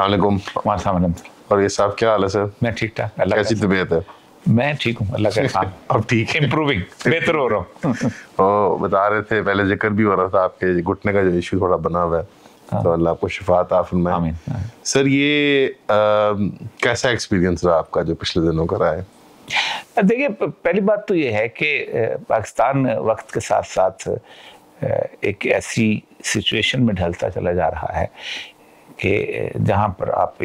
वालेकुम। और ये साहब क्या हाल है सर? मैं ठीक ठाक, अल्लाह कैसी तबीयत है? मैं ठीक हूँ, अल्लाह का एहसान। अब ठीक है, इम्प्रूविंग, बेहतर हो रहा हूँ। तो बता रहे थे, पहले जिक्र भी हो रहा था आपके घुटने का जो इशू थोड़ा बना हुआ है, तो अल्लाह आपको शिफा अता फरमाए। आमीन। सर ये कैसा एक्सपीरियंस रहा आपका जो पिछले दिनों का रहा है? देखिए, पहली बात तो ये है कि पाकिस्तान वक्त के साथ साथ एक ऐसी सिचुएशन में ढलता चला जा रहा है कि जहाँ पर आप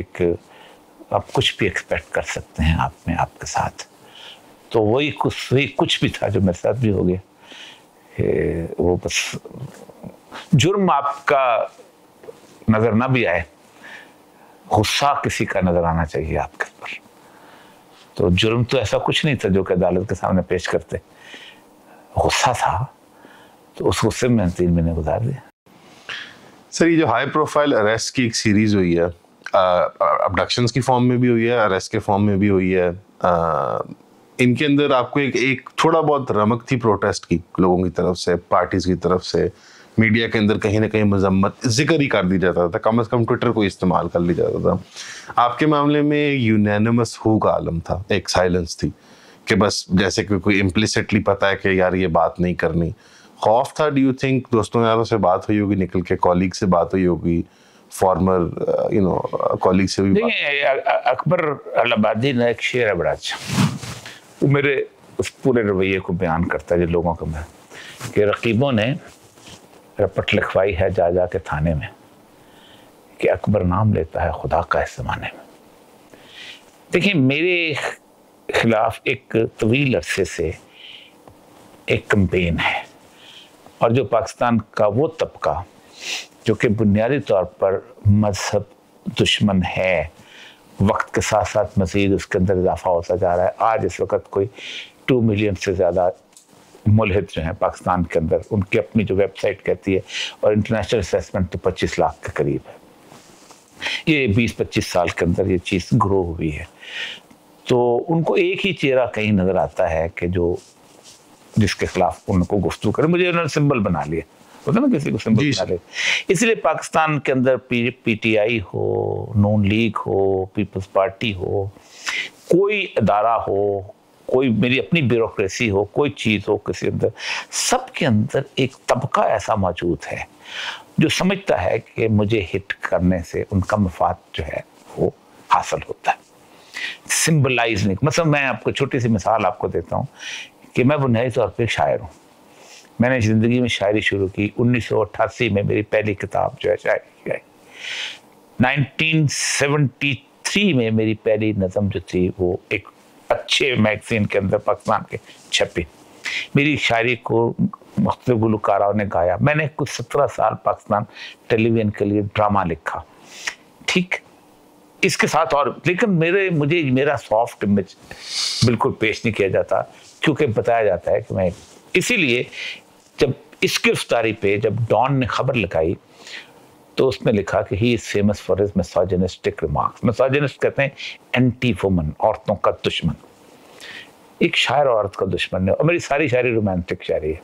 कुछ भी एक्सपेक्ट कर सकते हैं आप में, आपके साथ। तो वही कुछ भी था जो मेरे साथ भी हो गया। वो बस जुर्म आपका नजर ना भी आए, गुस्सा किसी का नजर आना चाहिए आपके ऊपर। तो जुर्म तो ऐसा कुछ नहीं था जो कि अदालत के सामने पेश करते, गुस्सा था, तो उस गुस्से में 3 महीने गुजार दिए। सर ये जो हाई प्रोफाइल अरेस्ट की एक सीरीज हुई है, अबडक्शंस की फॉर्म में भी हुई है, अरेस्ट के फॉर्म में भी हुई है, इनके अंदर आपको एक थोड़ा बहुत रमक थी प्रोटेस्ट की, लोगों की तरफ से, पार्टीज की तरफ से, मीडिया के अंदर कहीं ना कहीं मजम्मत जिक्र ही कर दी जाता था, कम से कम ट्विटर को इस्तेमाल कर लिया जाता था। आपके मामले में यूनैनिमस हू का आलम था, एक साइलेंस थी कि बस जैसे कि कोई इम्प्लिसिटली पता है कि यार ये बात नहीं करनी। खौफ था, डू यू थिंक दोस्तों यारों से बात हुई होगी, निकल के कॉलीग से बात हुई होगी, फॉर्मर कॉलीग से भी? अकबर अलाहाबादी ने एक शेर है बड़ा अच्छा, वो मेरे उस पूरे रवैये को बयान करता है जो लोगों को मैं, कि रकीबों ने रपट लिखवाई है जा जा के थाने में कि अकबर नाम लेता है खुदा का इस जमाने में। देखिए, मेरे खिलाफ एक तवील अरसे से एक कैंपेन है, और जो पाकिस्तान का वो तबका जो कि बुनियादी तौर पर मजहब दुश्मन है, वक्त के साथ साथ मज़ीद उसके अंदर इजाफा होता जा रहा है। आज इस वक्त कोई 2 मिलियन से ज़्यादा मुल्हिद जो हैं पाकिस्तान के अंदर, उनकी अपनी जो वेबसाइट कहती है, और इंटरनेशनल असेसमेंट तो 25 लाख के करीब है। ये 20-25 साल के अंदर ये चीज़ ग्रो हुई है। तो उनको एक ही चेहरा कहीं नज़र आता है कि जो जिसके खिलाफ उनको गुफ्तगू करे। मुझे उन्होंने सिंबल बना लिया, होता ना किसी को सिंबल बना लिया। इसलिए पाकिस्तान के अंदर पीटीआई हो, नून लीग हो, पीपल्स पार्टी हो, कोई अदारा हो, कोई मेरी अपनी ब्यूरोक्रेसी हो, कोई चीज़ हो किसी अंदर, सबके अंदर एक तबका ऐसा मौजूद है जो समझता है कि मुझे हिट करने से उनका मफाद जो है वो हासिल होता है। सिंबलाइज नहीं, मतलब मैं आपको छोटी सी मिसाल आपको देता हूँ कि मैं बुनियादी तौर पर एक शायर हूँ। मैंने ज़िंदगी में शायरी शुरू की 1988 में, मेरी पहली किताब जो है शायरी की आई। 1973 में मेरी पहली नज़म जो थी वो एक अच्छे मैगज़ीन के अंदर पाकिस्तान के छपी। मेरी शायरी को मुख्तलिफ गुलकारों ने गाया। मैंने कुछ 17 साल पाकिस्तान टेलीविज़न के लिए ड्रामा लिखा, ठीक, इसके साथ और, लेकिन मुझे मेरा सॉफ्ट इमेज बिल्कुल पेश नहीं किया जाता, क्योंकि बताया जाता है कि मैं, इसीलिए जब इस गिरफ्तारी पे जब डॉन ने खबर लगाई तो उसमें लिखा कि he is famous for his misogynistic remarks. Misogynist कहते हैं एंटी वुमन, औरतों का दुश्मन। एक शायर औरत का दुश्मन है, और मेरी सारी शायरी रोमांटिक शायरी है।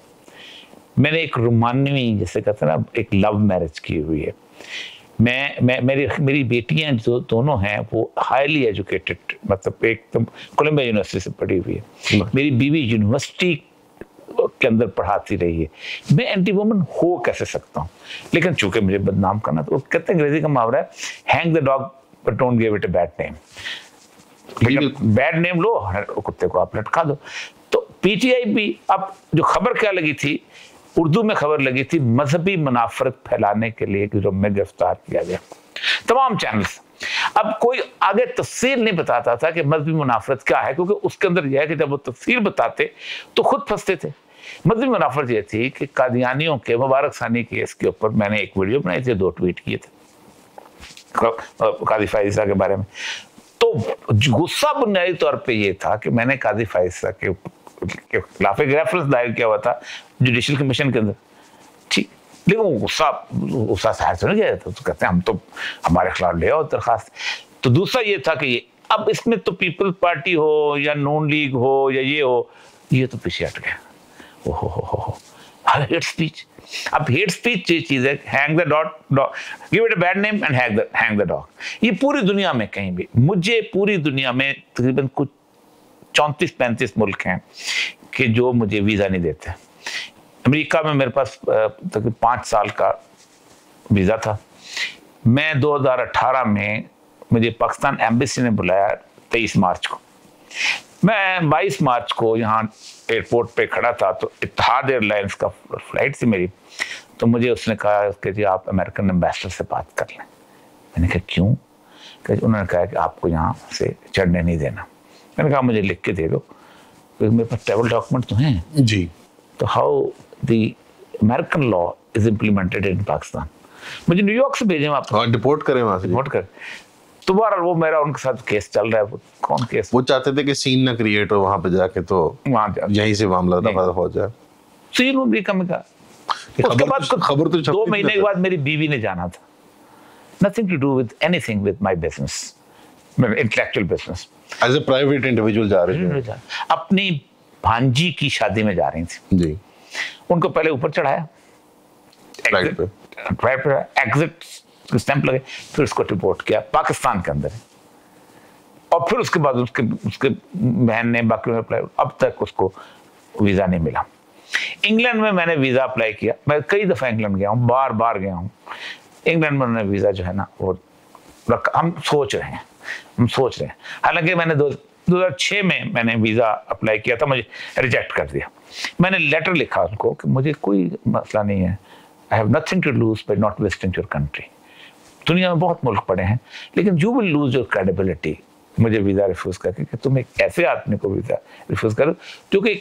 मैंने एक रोमानवी, जैसे कहते हैं ना, एक लव मैरिज की हुई है। मेरी बेटियां जो दोनों हैं वो हाईली एजुकेटेड, मतलब एकदम कोलंबिया यूनिवर्सिटी से पढ़ी हुई है। मेरी बीवी यूनिवर्सिटी के अंदर पढ़ाती रही है। मैं एंटी वुमन हो कैसे सकता हूँ? लेकिन चूंकि मुझे बदनाम करना, तो वो कहते हैं, अंग्रेजी का मुहावरा है, hang the dog but don't give it a bad name. Bad name लो, कुत्ते को आप लटका दो। तो पीटीआई भी, अब जो खबर क्या लगी थी, उर्दू में खबर लगी थी, मजहबी मुनाफरत फैलाने के लिए कि जो मैं गिरफ्तार किया गया। तमाम चैनल्स, अब कोई आगे तफसीर नहीं बताता था कि मजहबी मुनाफरत क्या है, क्योंकि उसके अंदर यह है कि जब वो तफसीर बताते तो खुद फंसते थे। मजहबी मुनाफरत यह थी कि कादियानियों के मुबारक सानी केस के ऊपर मैंने एक वीडियो बनाई थी, 2 ट्वीट किए थे काजी फायज़ा के बारे में। तो गुस्सा बुनियादी तौर पे ये था कि मैंने काजी फायज़ा के खिलाफ एक रेफरेंस दायर किया हुआ था जुडिशल कमीशन के अंदर, ठीक, लेकिन वो गुस्सा साहब से नहीं गया था, तो कहते हैं हम तो हमारे खिलाफ ले आओ दरखास्त। तो दूसरा ये था कि ये, अब इसमें तो पीपल्स पार्टी हो या नून लीग हो या ये हो, ये तो पीछे हट गया। ओहो हेट स्पीच। अब हेट स्पीच ये चीज है, hang the dog, give it a bad name and hang the dog. ये पूरी दुनिया में कहीं भी, मुझे पूरी दुनिया में तकरीबन कुछ 34-35 मुल्क हैं कि जो मुझे वीज़ा नहीं देते। अमेरिका में मेरे पास तकरीबन 5 साल का वीज़ा था। मैं 2018 में मुझे पाकिस्तान एम्बेसी ने बुलाया 23 मार्च को। मैं 22 मार्च को यहाँ एयरपोर्ट पे खड़ा था, तो इत्तेहाद एयरलाइंस का फ्लाइट थी मेरी, तो मुझे उसने कहा कि जी आप अमेरिकन एम्बेसडर से बात कर लें। मैंने कहा क्यों? कि उन्होंने कहा कि आपको यहाँ से चढ़ने नहीं देना। मैंने कहा मुझे लिख के दे दो, क्योंकि मेरे पास ट्रैवल डॉक्यूमेंट तो हैं जी। तो how the American law is implemented in Pakistan. मुझे न्यूयॉर्क से भेजे वापस, हाँ डिपोर्ट करें वहाँ से, डिपोर्ट कर। तो बहरहाल वो मेरा उनके साथ केस चल रहा है। कौन केस? वो चाहते थे कि सीन ना क्रिएट हो वहाँ पे जाके, तो वहाँ यहीं से मामला रफा दफा हो जाए। सीन अमेरिका में का। उसके बाद खबर तो 2 महीने के बाद मेरी बीवी ने जाना था। Nothing to do with anything with my business, intellectual business. As a private individual जा रहे थे, अपनी भांजी की शादी में जा रही थी जी। उनको पहले ऊपर चढ़ाया, एग्जिट स्टैंप लगे, फिर उसको रिपोर्ट किया पाकिस्तान के अंदर, और फिर उसके बाद उसके बहन ने बाकी ने अप्लाई, अब तक उसको वीज़ा नहीं मिला। इंग्लैंड में मैंने वीज़ा अप्लाई किया, मैं कई दफ़ा इंग्लैंड गया हूँ, बार बार गया हूँ। इंग्लैंड में उन्होंने वीज़ा जो है ना वो हम सोच रहे हैं। हालांकि मैंने 2006 में मैंने वीज़ा अप्लाई किया था, मुझे रिजेक्ट कर दिया। मैंने लेटर लिखा उनको कि मुझे कोई मसला नहीं है, I have nothing to lose by not visiting your country. दुनिया में बहुत मुल्क पड़े हैं, लेकिन you will lose your credibility मुझे वीज़ा रिफ्यूज करके, कि तुम एक ऐसे आदमी को वीज़ा रिफ्यूज करो जो कि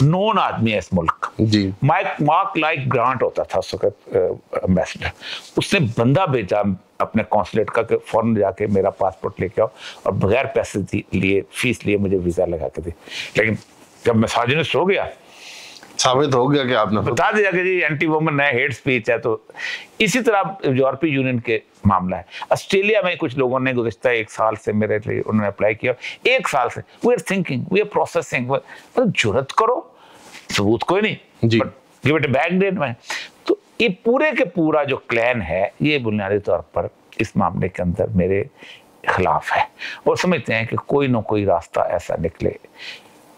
नोन आदमी है इस मुल्क का। जी। मार्क लाइक ग्रांट होता था उस वक्त एम्बेसडर, उसने बंदा भेजा अपने कॉन्सुलेट का कि फौरन जाके मेरा पासपोर्ट लेके आओ, और बगैर पैसे लिए फीस लिए मुझे वीज़ा लगा के दी। लेकिन जब मिसोजिनिस्ट हो गया, साबित हो गया कि आपने बता दिया कि जी एंटी वुमन है, हेट स्पीच है। तो इसी तरह यूरोपीय यूनियन के मामला है। ऑस्ट्रेलिया में कुछ लोगों ने गुज़िश्ता 1 साल से मेरे लिए उन्होंने अप्लाई किया, 1 साल से we are thinking, we are processing. मतलब जुर्रत करो, सबूत कोई नहीं, जी, give it a back date में। तो ये पूरे के पूरा जो क्लैन है, ये बुनियादी तौर पर इस मामले के अंदर मेरे खिलाफ है, और समझते हैं कि कोई ना कोई रास्ता ऐसा निकले।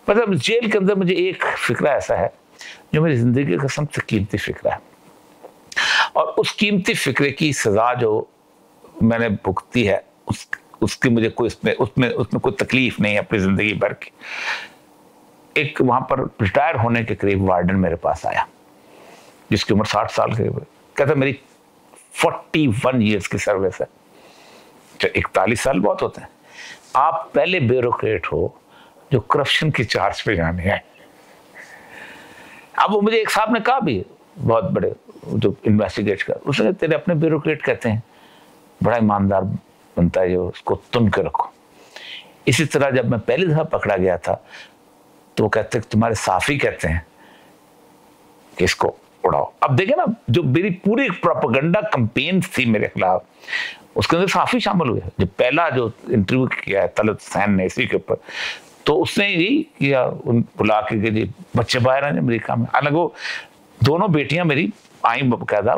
मतलब जेल के अंदर मुझे एक फिक्रा ऐसा है जो मेरी जिंदगी का सबसे कीमती फिक्रा है, और उस कीमती फिक्रे की सजा जो मैंने भुगती है उसकी मुझे कोई उसमें कोई तकलीफ नहीं है अपनी जिंदगी भर की। एक वहां पर रिटायर होने के करीब वार्डन मेरे पास आया, जिसकी उम्र 60 साल के करीब, कहता मेरी 41 ईयर्स की सर्विस है। 41 साल बहुत होते हैं, आप पहले ब्यूरोक्रेट हो जो करप्शन की चार्ज पे जाने हैं। अब वो मुझे एक साहब ने कहा भी, बहुत बड़े जो इन्वेस्टिगेट कर, उसने तेरे अपने ब्यूरोक्रेट कहते हैं बड़ा ईमानदार बनता है जो उसको तुन के रखो। इसी तरह जब मैं पहली दफा पकड़ा गया था तो वो कहते तुम्हारे साफी कहते हैं कि इसको उड़ाओ। अब देखे ना, जो मेरी पूरी प्रोपेगेंडा कैंपेन थी मेरे खिलाफ, उसके अंदर साफी शामिल हुए। जो पहला जो इंटरव्यू किया है तलत हुसैन ने इसी के ऊपर, तो उसने यही किया, बुला के जी बच्चे बाहर आए अमेरिका में। हालांकि वो दोनों बेटियां मेरी आई बकायदा,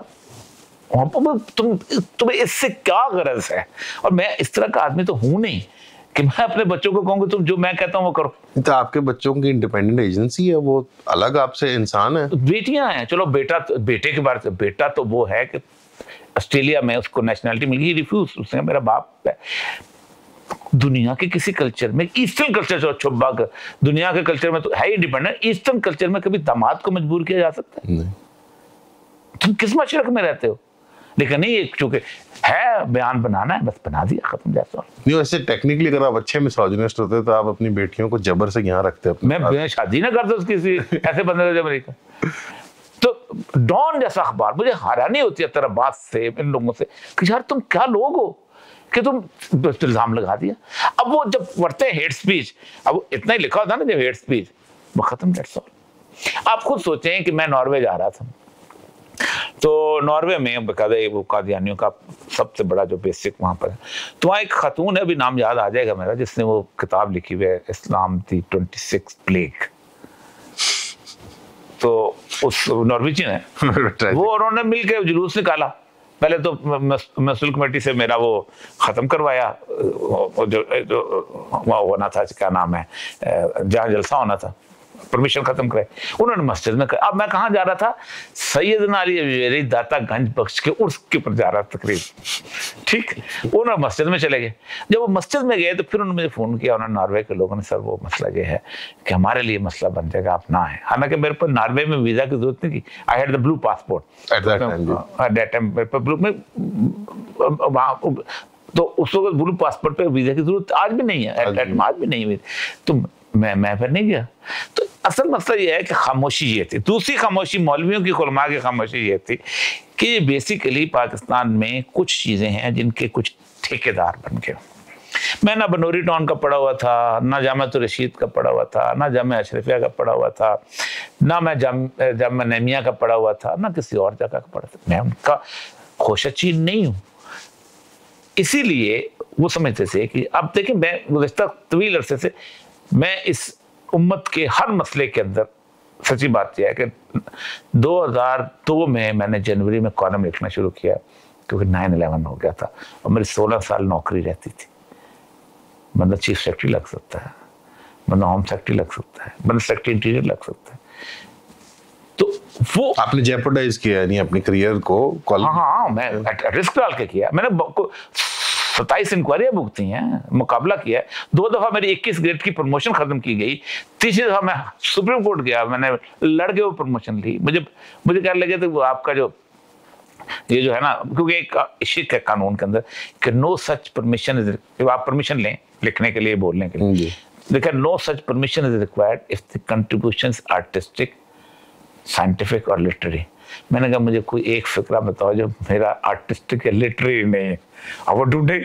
तुम्हें इससे क्या गरज है? और मैं इस तरह का आदमी तो हूं नहीं कि मैं अपने बच्चों को कहूंगा तुम जो मैं कहता हूं वो करो। तो आपके बच्चों की इंडिपेंडेंट एजेंसी है, वो अलग आपसे इंसान है। बेटियां हैं, चलो बेटे के बारे में, बेटा तो वो है कि ऑस्ट्रेलिया में उसको नेशनलिटी मिल गई, रिफ्यूज, उसने मेरा बाप है। दुनिया के किसी कल्चर में, ईस्टर्न कल्चर जो छुपा कर, दुनिया के कल्चर में तो है इंडिपेंडेंट, ईस्टर्न कल्चर में कभी दामाद को मजबूर किया जा सकता है? नहीं। तुम किस मशरक में रहते हो? लेकिन नहीं, चूंकि है बयान बनाना है, बस बना दिया, खत्म। जैसा नहीं, वैसे टेक्निकली अगर आप अच्छे मिसोजिनिस्ट होते तो आप अपनी बेटियों को जबर से यहाँ रखते अपने। मैं शादी ना करता किसी ऐसे बंदे से अमेरिका। तो डॉन जैसा अखबार, मुझे हैरानी होती है तेरा बात से, इन लोगों से, कि यार तुम क्या लोग हो कि तुम इल्जाम लगा दिया। अब वो जब पढ़ते हैं हेट स्पीच, अब इतना ही लिखा होता ना जब हेट स्पीच, वो खत्म, दैट्स ऑल। आप खुद सोचें कि मैं नॉर्वे जा रहा था, तो नॉर्वे में बकायदा वो कादियानियों का सबसे बड़ा जो बेसिक वहां पर है, तो वहाँ एक खातून है, अभी नाम याद आ जाएगा मेरा, जिसने वो किताब लिखी हुई है इस्लाम दी 26 प्लेग। तो उस नॉर्वेजियन है वो, उन्होंने मिलकर जुलूस निकाला। पहले तो मसूल कमेटी से मेरा वो ख़त्म करवाया, जो होना था, क्या नाम है, जहाँ जलसा होना था, परमिशन खत्म कराई उन्होंने मस्जिद में। अब मैं कहाँ जा रहा था, सैयदना अली अजमेरी दाता गंज बख्श के उर्स के ऊपर जा रहा था तकरीब, ठीक। उन्होंने मस्जिद में चले गए। जब वो मस्जिद में गए तो फिर उन्होंने मुझे फ़ोन किया, उन्होंने नॉर्वे के लोगों ने, सर वो मसला ये है कि हमारे लिए मसला बन जाएगा, आप ना है। हालांकि मेरे पर नॉर्वे में वीज़ा की जरूरत नहीं थी, I had the blue passport at that time, मेरे पर ब्लू में वहाँ, तो उस वक्त ब्लू पासपोर्ट पे वीज़ा की जरूरत आज भी नहीं है, आज भी नहीं हुई। तो मैं फिर नहीं गया। तो असल मसला ये है कि खामोशी ये थी। दूसरी खामोशी मौलवियों की, खुलमा की खामोशी ये थी कि बेसिकली पाकिस्तान में कुछ चीज़ें हैं जिनके कुछ ठेकेदार बन गए। मैं ना बनोरी टाउन का पढ़ा हुआ था, ना जामिया रशीद का पढ़ा हुआ था, ना जामिया अशरफिया का पढ़ा हुआ था, ना मैं जामिया नैमिया का पढ़ा हुआ था, ना किसी और जगह का पढ़ा था। मैं उनका खोशची नहीं हूँ। इसीलिए वो समझते थे कि अब देखिए, मैं गुज़श्ता तवील अरसे से मैं इस उम्मत के हर मसले के अंदर, सच्ची बात यह है कि 2002 में मैंने जनवरी में कॉलम लिखना शुरू किया, क्योंकि 9/11 हो गया था और मेरी 16 साल नौकरी रहती थी। बंदा चीफ सेक्रेटरी लग सकता है, बंदा होम सेक्रेटरी लग सकता है, बंदा सेक्रेटरी इंटीरियर लग सकता है। तो वो आपने जेपरडाइज किया नहीं अपनी करियर को? हाँ, मैं रिस्क डाल के किया। मैंने 27 इंक्वायरियां भुगती हैं, मुकाबला किया है। 2 दफा मेरी 21 ग्रेड की प्रमोशन खत्म की गई। तीसरी दफा मैं सुप्रीम कोर्ट गया, मैंने लड़के वो प्रमोशन ली। मुझे कहने लगे थे वो आपका जो ये जो है ना, क्योंकि एक शिक है कानून के अंदर कि नो सच परमिशन इज, आप परमिशन लें लिखने के लिए, बोलने के लिए, लेकिन no such permission is required if the contributions artistic, scientific और लिटरेरी। मैंने कहा मुझे कोई एक फिक्रा बताओ जो मेरा आर्टिस्टिक या लिटरेरी नहीं है। अब वो ढूंढे,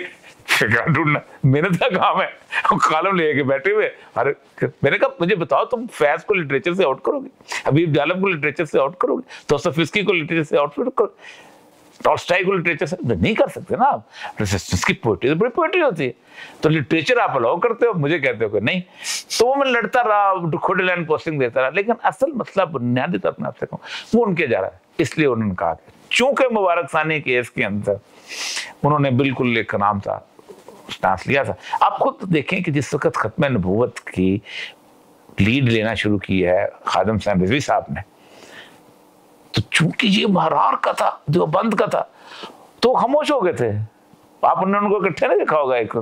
फिक्रा ढूंढना मेहनत का काम है। कॉलम लेके बैठे हुए, अरे मैंने कहा मुझे बताओ तुम फैज को लिटरेचर से आउट करोगे, हबीब जालम को लिटरेचर से आउट करोगे, दोस्तोयेव्स्की को लिटरेचर से आउट करोगे, टॉल्स्टॉय को लिटरेचर से नहीं कर सकते ना आप। रेजिस्टेंस की पोएट्री तो बड़ी पोएट्री होती है, तो लिटरेचर आप अलाउ करते हो, मुझे कहते हो कि नहीं। तो वो मैं लड़ता रहा, खुद लाइन पोस्टिंग देता रहा, लेकिन असल मसला बुनियादी तौर पर आपसे कहूँ वो उनके जा रहा है। इसलिए उन्होंने कहा कि चूंकि मुबारक सानी केस के अंदर उन्होंने बिल्कुल एक नाम था स्टांस लिया था। आप खुद देखें कि जिस वक्त खत्म नबूवत की लीड लेना शुरू की है खादिम हुसैन रिजवी साहब ने, तो चूंकि ये महरार का था, देवबंद का था, तो खामोश हो गए थे। आपने उनको इकट्ठे नहीं देखा होगा एक,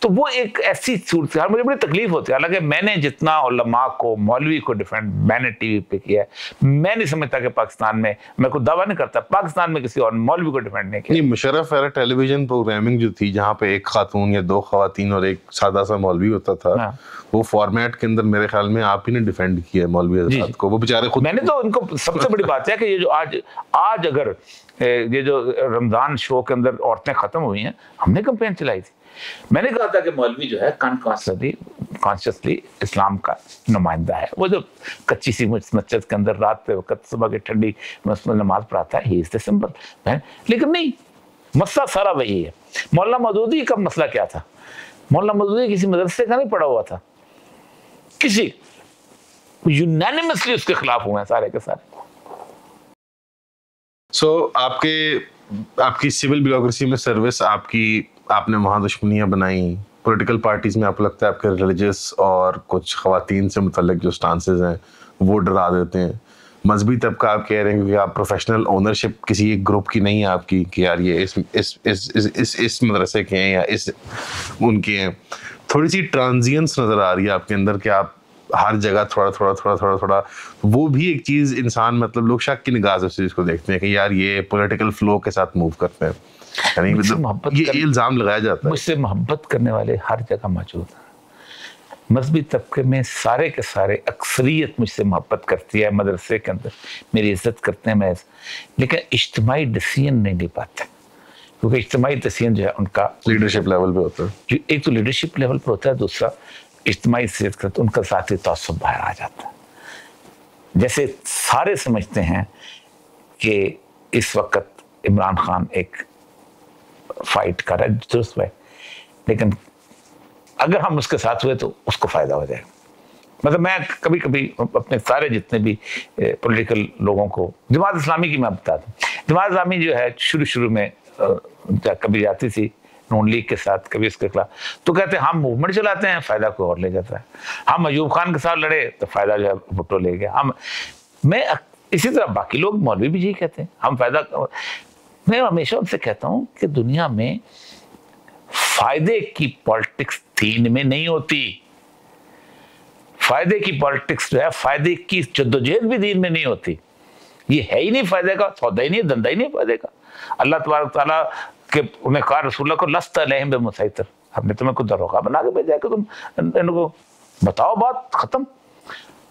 तो वो एक ऐसी सूरत है। मुझे बड़ी तकलीफ होती है। हालांकि मैंने जितना उलमा को, मौलवी को डिफेंड मैंने टीवी पे किया है, मैं नहीं समझता कि पाकिस्तान में, मैं कोई दावा नहीं करता पाकिस्तान में किसी और मौलवी को डिफेंड नहीं किया। मुशर्रफ एरा टेलीविजन प्रोग्रामिंग जो थी, जहाँ पे एक खातून या 2 खवातीन और एक सादा सा मौलवी होता था, वो फॉर्मेट के अंदर मेरे ख्याल में आप ही ने डिफेंड किया है मौलवी आज़ाद को। वो बेचारे खुद, मैंने तो उनको, सबसे बड़ी बात है कि ये जो आज अगर ये जो रमजान शो के अंदर औरतें खत्म हुई हैं, हमने कैंपेन चलाई थी। मैंने कहा था कि मौलवी जो है कॉन्शियसली इस्लाम का नुमाइंदा है। वो जो कच्ची सी मस्जिद के अंदर रात के वक्त सुबह की ठंडी नमाज पढ़ाता है, ही इज द सिंबल। लेकिन नहीं, मसला सारा वही है। मौलाना मौदूदी का मसला क्या था? मौलाना मौदूदी किसी मदरसे का नहीं पढ़ा हुआ था, किसी यूनानिमसली उसके खिलाफ हुए हैं सारे के सारे। आपकी सिविल ब्यूरोक्रेसी में सर्विस, आपने वहाँ दुश्मनियाँ बनाई, पॉलिटिकल पार्टीज में आपको लगता है आपके रिलीजियस और कुछ खवातीन से मुतल्लिक जो स्टांसेस हैं वो डरा देते हैं। मजहबी तबका आप कह रहे हैं क्योंकि आप प्रोफेशनल ओनरशिप किसी एक ग्रुप की नहीं है आपकी कि यार ये इस मदरसे के हैं या इस उनके हैं। थोड़ी सी ट्रांजिएंस नजर आ रही है आपके अंदर कि आप हर जगह थोड़ा वो भी एक चीज इंसान, मतलब लोग शक की निगाह से उस चीज को देखते हैं कि यार ये पॉलिटिकल फ्लो के साथ मूव करते हैं। ये इल्जाम लगाया जाता है। मुझसे मोहब्बत करने वाले हर जगह मौजूद हैं। मजहबी तबके में सारे के सारे अक्सरियत मुझसे मोहब्बत करती है, मदरसे के अंदर मेरी इज्जत करते हैं मैं, लेकिन इज्तिमाई डिसीजन नहीं ले पाते, क्योंकि इज्तिमाई डिसीजन जो है उनका लीडरशिप लेवल पे होता है। एक तो लीडरशिप लेवल पे होता है, दूसरा इज्तिमाई हैसियत का तो उनका ज़ाती तअस्सुब बाहर आ जाता है। जैसे सारे समझते हैं कि इस वक्त इमरान खान एक फाइट कर रहा है, दुरुस्त है, लेकिन अगर हम उसके साथ हुए तो उसको फायदा हो जाएगा। मतलब मैं कभी कभी अपने सारे जितने भी पॉलिटिकल लोगों को, जमात इस्लामी की मैं बता दूं, जमात इस्लामी जो है शुरू में कभी जाती थी नून लीग के साथ, कभी उसके खिलाफ, तो कहते हैं हम मूवमेंट चलाते हैं, फायदा कोई और ले जाता है। हम अयूब खान के साथ लड़े तो फायदा जो है भुट्टो ले गया। मैं इसी तरह बाकी लोग, मौलवी भी यही कहते हैं, हम फायदा। मैं हमेशा उनसे कहता हूं कि दुनिया में फायदे की पॉलिटिक्स दीन में नहीं होती। फायदे की पॉलिटिक्स जो है, फायदे की जद्दोजहद भी दीन में नहीं होती। ये है ही नहीं फायदे का, सौदा ही नहीं, धंधा ही नहीं फायदे का। अल्लाह तबारक तआला के उन्हें कहा रसूलुल्लाह को, लस्त अलैहिम बिमुसैतिर, हमने तुम्हें कुछ दरोगा बना के भेजा है कि तुम इनको बताओ, बात खत्म।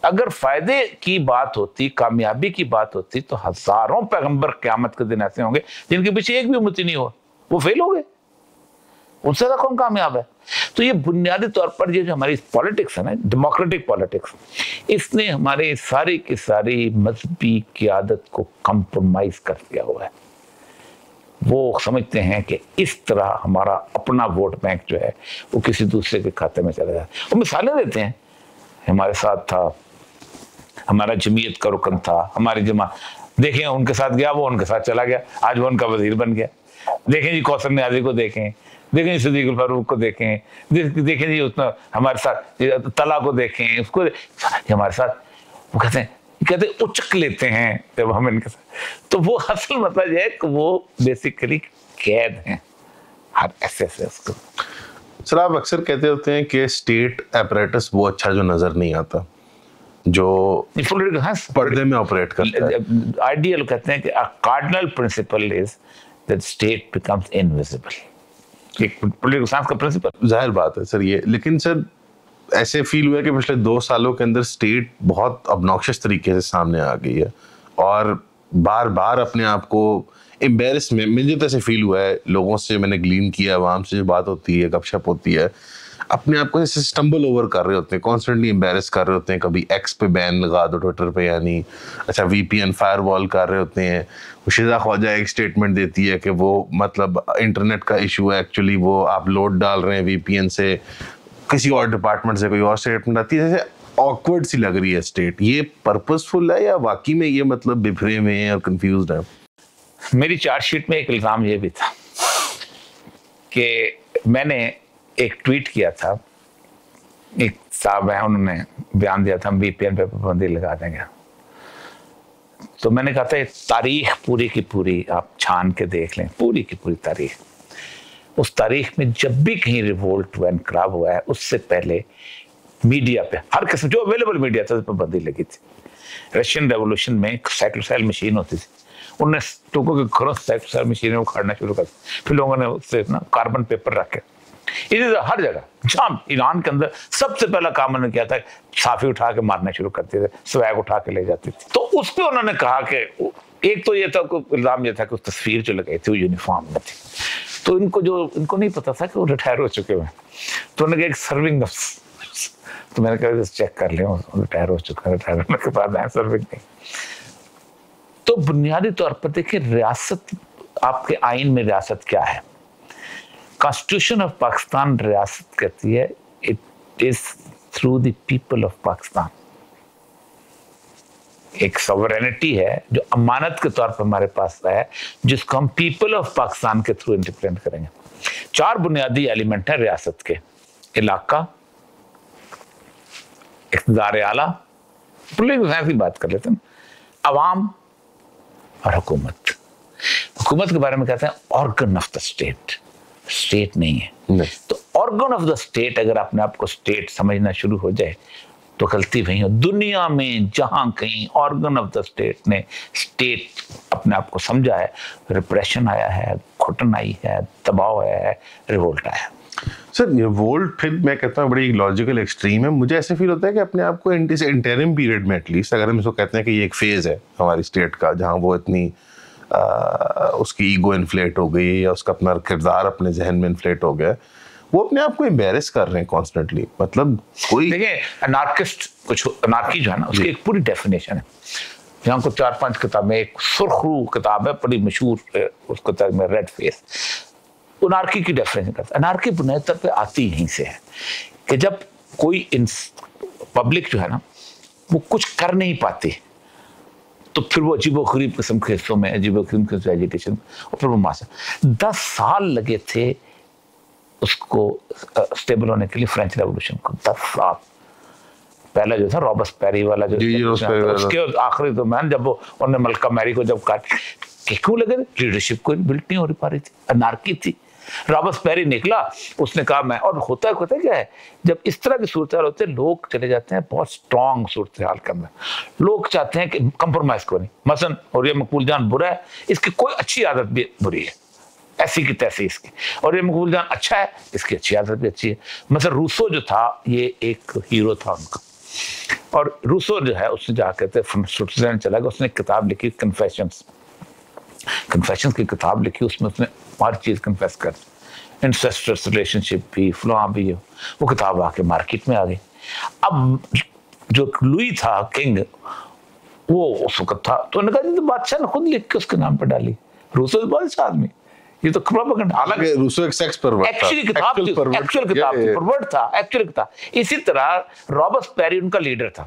अगर फायदे की बात होती, कामयाबी की बात होती, तो हजारों पैगंबर क़यामत के दिन ऐसे होंगे जिनके पीछे एक भी उम्मती नहीं हो, वो फेल हो गए, उनसे ज्यादा कौन कामयाब है। तो ये बुनियादी तौर पर ये जो हमारी पॉलिटिक्स है ना, डेमोक्रेटिक पॉलिटिक्स, इसने हमारे सारी की सारी मजहबी क़यादत को कंप्रोमाइज कर दिया हुआ है। वो समझते हैं कि इस तरह हमारा अपना वोट बैंक जो है वो किसी दूसरे के खाते में चला जाए। वो मिसालें देते हैं, हमारे साथ था, हमारा जमीयत का रुकन था, हमारी जमा, देखें उनके साथ गया, वो उनके साथ चला गया, आज वो उनका वजीर बन गया। देखें जी कौसर नियाज़ी को देखें, देखें जी सिद्दीकुल फारूक को देखें, देखें जी उसने हमारे साथ तला को देखें, उसको हमारे साथ, वो कहते उचक लेते हैं जब हम इनके साथ। तो वो असल मतलब है कि वो बेसिकली कैद हैं हर ऐसे उसको। सर आप अक्सर कहते होते हैं कि स्टेट अपरेटस वो अच्छा जो नजर नहीं आता, जो पर्दे में ऑपरेट करता है। आइडियल कहते हैं कि cardinal principle is that state becomes invisible. एक पॉलिटिकल साइंस का प्रिंसिपल। जाहिर बात है सर ये, लेकिन सर ऐसे फील हुआ कि पिछले 2 सालों के अंदर स्टेट बहुत ऑब्नॉक्शियस तरीके से सामने आ गई है और बार बार अपने आप को एम्बेरस में, मुझे तो ऐसे फील हुआ है, लोगों से मैंने ग्लीन किया, आवाम से जो बात होती है, गपशप होती है, अपने आप को जैसे स्टम्बल ओवर कर रहे होते हैं, कॉन्स्टेंटली एम्बेरस कर रहे होते हैं। कभी एक्स पे बैन लगा दो ट्विटर पे, यानी अच्छा VPN फायरवॉल कर रहे होते हैं। शिजा ख्वाजा एक स्टेटमेंट देती है कि वो मतलब इंटरनेट का इशू है, एक्चुअली वो आप लोड डाल रहे हैं VPN से, किसी और डिपार्टमेंट से कोई और स्टेटमेंट आती है, जैसे ऑकवर्ड सी लग रही है स्टेट। ये पर्पसफुल है या वाकई में ये मतलब बिफरे में है और कंफ्यूज्ड है? मेरी चार्जशीट में एक इल्ज़ाम ये भी था कि मैंने एक ट्वीट किया था, एक साहब है उन्होंने बयान दिया था हम VPN पे पाबंदी लगा देंगे। तो मैंने कहा था तारीख पूरी की पूरी आप छान के देख लें, पूरी की पूरी तारीख। उस तारीख में जब भी कहीं रिवोल्ट व इनकलाब हुआ है, उससे पहले मीडिया पे हर किस्म जो अवेलेबल मीडिया था उस पर पाबंदी लगी थी। रशियन रेवोल्यूशन में साइक्लोसाइल मशीन होती थी, उनने लोगों के घरों से साइक्लोसाइल मशीनें उखाड़ना शुरू कर दी, फिर लोगों ने उससे ना कार्बन पेपर रखे। इसी तरह हर जगह, जहाँ ईरान के अंदर सबसे पहला काम उन्होंने किया था, साफी उठा के मारना शुरू करते थे, स्वैग उठा के ले जाती थी। तो उस पर उन्होंने कहा कि एक तो ये था, इल्जाम ये था कि उस तस्वीर जो लगाई थी वो यूनिफॉर्म में थी, तो इनको नहीं पता था कि वो रिटायर हो चुके हैं। तो उन्होंने कहा एक सर्विंग, तो मैंने कहा चेक कर लिया, रिटायर हो चुका है, रिटायर होने के बाद आए, सर्विंग नहीं। तो बुनियादी तौर पर देखिए, रियासत, आपके आइन में रियासत क्या है? कॉन्स्टिट्यूशन ऑफ पाकिस्तान रियासत कहती है it is through the people of Pakistan. एक सॉवरेनिटी है जो अमानत के तौर पर हमारे पास है, जिसको हम पीपल ऑफ पाकिस्तान के थ्रू इंप्लीमेंट करेंगे। 4 बुनियादी एलिमेंट है रियासत के: इलाका, इख्तियार आला, की बात कर लेते हैं, अवाम और हुकूमत। हुकूमत के बारे में कहते हैं organ of the state, state नहीं है। तो ऑर्गन ऑफ द स्टेट, अगर अपने आप को स्टेट समझना शुरू हो जाए तो गलती वही हो। दुनिया में जहां कहीं ऑर्गन ऑफ द स्टेट ने स्टेट अपने आप को समझा है, रिप्रेशन आया है, घुटन आई है, दबाव आया है, रिवोल्ट आया है। सर रिवोल्ट फिर मैं कहता हूँ बड़ी लॉजिकल एक्सट्रीम है। मुझे ऐसे फील होता है कि अपने आप को इंटरिम पीरियड में एटलीस्ट, अगर हम इसको कहते हैं कि ये एक फेज है हमारी स्टेट का, जहाँ वो इतनी उसकी ईगो इन्फ्लेट हो गई या उसका अपना किरदार अपने जहन में इन्फ्लेट हो गया, वो अपने आप को एम्बेरस कर रहे हैं कॉन्स्टेंटली। मतलब कोई देखिए, अनार्किस्ट, कुछ अनार्की जो है ना, उसकी एक पूरी डेफिनेशन है। यहाँ को 4-5 किताबें, एक सुर्खरू किताब है बड़ी मशहूर, उस किताब में रेड फेस अनार्की की डेफिनेशन करता है। अनार्की बुनियादी तौर पे आती यहीं से है कि जब कोई पब्लिक जो है ना वो कुछ कर नहीं पाती, तो फिर वो अजीबोगरीब किस्म के हिस्सों में अजीबोगरीब किस्म एजिटेशन, और फिर वो मासा 10 साल लगे थे उसको स्टेबल होने के लिए, फ्रेंच रेवोल्यूशन को 10 साल। पहला जो था रॉबर्सपेरी वाला जो उसके आखिरी तो मैन जब वो उन्होंने मलका मैरी को जब काट क्यों लगे, लीडरशिप को बिल्ड नहीं हो पा रही थी, अनार्की थी। रॉबर्सपेरी निकला, उसने कहा मैं, और होता क्या है जब इस तरह की सूरत हाल होते हैं, लोग चले जाते हैं बहुत स्ट्रॉन्ग सूरत हाल के अंदर, लोग चाहते हैं कि कंप्रोमाइज को नहीं। मसलन और ये मकबूल जान बुरा है, इसकी कोई अच्छी आदत भी बुरी है, ऐसी की तैसी इसकी, और ये मकबूल जान अच्छा है, इसकी अच्छी आदत भी अच्छी है। मतलब रूसो जो था ये एक हीरो था उनका, और रूसो जो है उसने जाकर स्विट्जरलैंड चला गया, उसने एक किताब लिखी कन्फेशंस की किताब लिखी, उसमें उसने हर चीज कन्फेस कर, इंसेस्टस रिलेशनशिप भी, फलां भी, वो किताब आके मार्केट में आ गई। अब जो लुई था किंग, वो उस वक्त था, तो उन्होंने कहा तो बादशाह ने खुद लिख के उसके नाम पर डाली, रूसो बहुत अच्छा आदमी, ये तो प्रोपेगेंडा। हालांकि रूसो एक सेक्स परवर्ट था, एक्चुअली किताब थी, परवर्ट था, एक्चुअली था। इसी तरह रॉबर्सपेरी उनका लीडर था,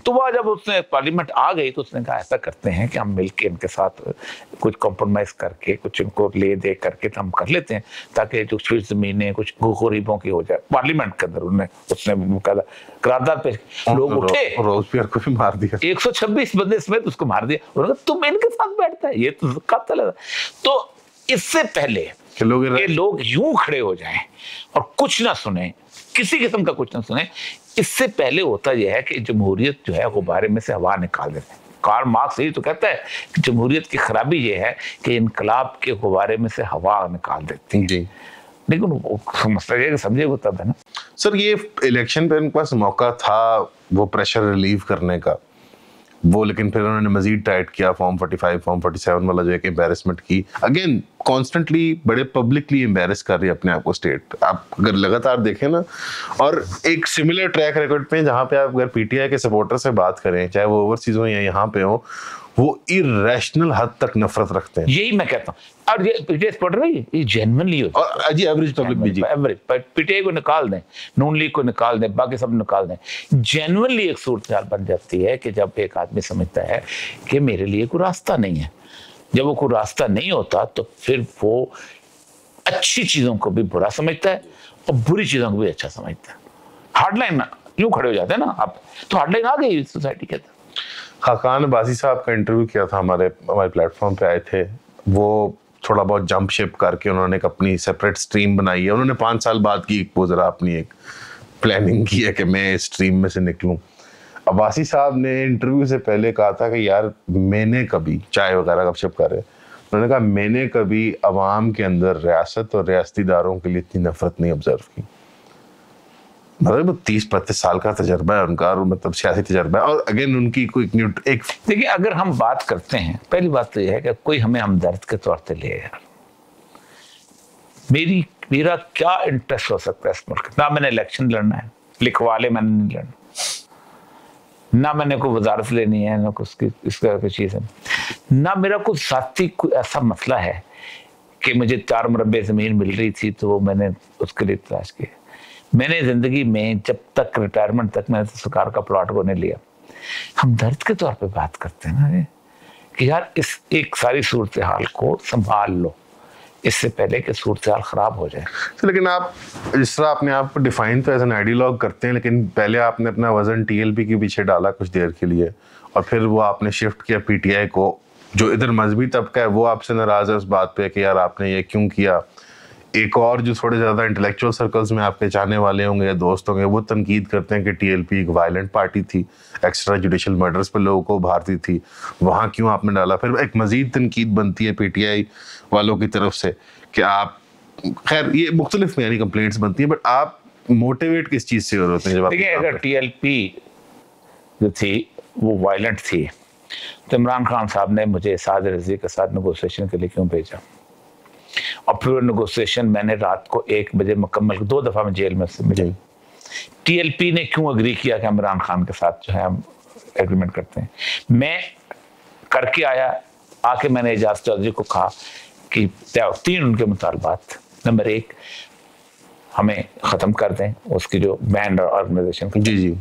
तो वह जब उसने पार्लियामेंट आ गई तो उसने कहा ऐसा करते हैं कि हम मिलके इनके साथ कुछ कॉम्प्रोमाइज करके, कुछ इनको ले दे करके हम कर लेते हैं, ताकि जो कुछ जमीनें कुछ गरीबों की हो जाए। पार्लियामेंट के अंदर उसने करारदाद पेश, लोग उठे, रॉबर्सपियर को भी मार दिया, 126 बंदे समेत उसको मार दिया, उन्होंने तुम इनके साथ बैठता है, ये तो कातिल है। तो इससे पहले कि लोग यूं खड़े हो जाएं और कुछ ना सुने, किसी किस्म का कुछ ना सुने, इससे पहले होता यह है कि जमहूरियत जो है गुब्बारे में से हवा निकाल देते हैं। कार्ल मार्क्स यही तो कहता है कि जमहूरियत की खराबी यह है कि इनकलाब के गुब्बारे में से हवा निकाल देती है। जी। लेकिन वो समझता है कि समझेगा तब है ना। सर ये इलेक्शन पे उनके पास मौका था वो प्रेशर रिलीव करने का, वो लेकिन फिर उन्होंने मजीद टाइट किया, फॉर्म 45 फॉर्म 47 वाला जो एक एम्बेरसमेंट की, अगेन कॉन्स्टेंटली बड़े पब्लिकली एम्बेरस कर रही है अपने आप को स्टेट। आप अगर लगातार देखें ना, और एक सिमिलर ट्रैक रिकॉर्ड पे जहाँ पे आप अगर पीटीआई के सपोर्टर से बात करें, चाहे वो ओवरसीज हो या यहाँ पे हो, वो इरेशनल हद तक नफरत रखते हैं। यही मैं कहता हूँ, और ये पीटीआई सपोर्टर नहीं, ये जेन्युइनली होता है, और जी एवरेज पब्लिक भी, जी एवरेज पीटीआई को निकाल दें, नून लीग को निकाल दें, बाकी सब निकाल दें, जेन्युइनली एक सूरत हाल बन जाती है कि जब एक आदमी समझता है कि मेरे लिए कोई रास्ता नहीं है। जब वो कोई रास्ता नहीं होता तो फिर वो अच्छी चीजों को भी बुरा समझता है और बुरी चीजों को भी अच्छा समझता है। हार्डलाइन यूं खड़े हो जाते हैं ना आप, तो हार्डलाइन आ गई सोसाइटी के अंदर। खाकान अब्बासी साहब का इंटरव्यू किया था, हमारे प्लेटफॉर्म पे आए थे, वो थोड़ा बहुत जंप शिप करके उन्होंने एक अपनी सेपरेट स्ट्रीम बनाई है। उन्होंने 5 साल बाद की वो जरा अपनी एक प्लानिंग की है कि मैं स्ट्रीम में से निकलूं। अब्बासी साहब ने इंटरव्यू से पहले कहा था कि यार मैंने कभी, चाय वगैरह गपशप कर रहे, उन्होंने कहा मैंने कभी अवाम के अंदर रियासत और रियासतीदारों के लिए इतनी नफरत नहीं ऑब्जर्व की। मतलब 30-35 साल का तजर्बा है उनका, और मतलब सियासी तजर्बा है, और अगेन उनकी कोई एक देखिए, अगर हम बात करते हैं, पहली बात तो यह है कि कोई हमें हमदर्द के तौर पे ले यार, मेरा क्या इंटरेस्ट हो सकता है इस मुल्क, ना मैंने इलेक्शन लड़ना है, लिखवा ले मैंने नहीं लड़ना, ना मैंने कोई वजारत लेनी है, ना कुछ इस तरह की चीज है, ना मेरा कुछ साथी कोई ऐसा मसला है कि मुझे 4 मुरब्बे जमीन मिल रही थी तो वो मैंने उसके लिए तलाश की। मैंने जिंदगी में जब तक रिटायरमेंट तक मैंने तो सरकार का प्लॉट को नहीं लिया। हम दर्द के तौर पे बात करते हैं ना कि यार इस एक सारी सूरत हाल को संभाल लो इससे पहले कि सूरत हाल खराब हो जाए। लेकिन आप जिस तरह अपने आप को डिफाइन तो एज एन आइडियोलॉग करते हैं, लेकिन पहले आपने अपना वजन टीएलपी के पीछे डाला कुछ देर के लिए, और फिर वो आपने शिफ्ट किया पीटीआई को। जो इधर मजहबी तबका है वो आपसे नाराज है उस बात पे कि यार आपने ये क्यों किया। एक और जो थोड़े ज़्यादा इंटेलेक्चुअल सर्कल्स में आपके चाहने वाले होंगे या दोस्त होंगे, वो तनकीद करते हैं कि टीएलपी एक वायलेंट पार्टी थी, एक्स्ट्रा जुडिशल मर्डर्स पर लोगों को उभारती थी, वहाँ क्यों आपने डाला। फिर एक मजीद तनकीद बनती है पीटीआई वालों की तरफ से कि आप, खैर ये मुख्तलिफ यानी कंप्लेंट्स बनती हैं, बट आप मोटिवेट किस चीज़ से हो रहे हैं? देखिए, अगर टीएलपी जो थी वो वायलेंट थी तो इमरान खान साहब ने मुझे साद रज़ी के साथ नेगोशिएशन के लिए क्यों भेजा, और फिर नेगोशिएशन मैंने रात को 1 बजे मुकम्मल 2 दफ़ा में जेल में से मिले। टीएलपी ने क्यों अग्री किया कि इमरान खान के साथ जो है हम एग्रीमेंट करते हैं। मैं करके आया, आके मैंने एजाज चौधरी को कहा कि 3 उनके मुतालबात। नंबर 1, हमें ख़त्म कर दें, उसकी जो बैंड ऑर्गेनाइजेशन की। जी जी।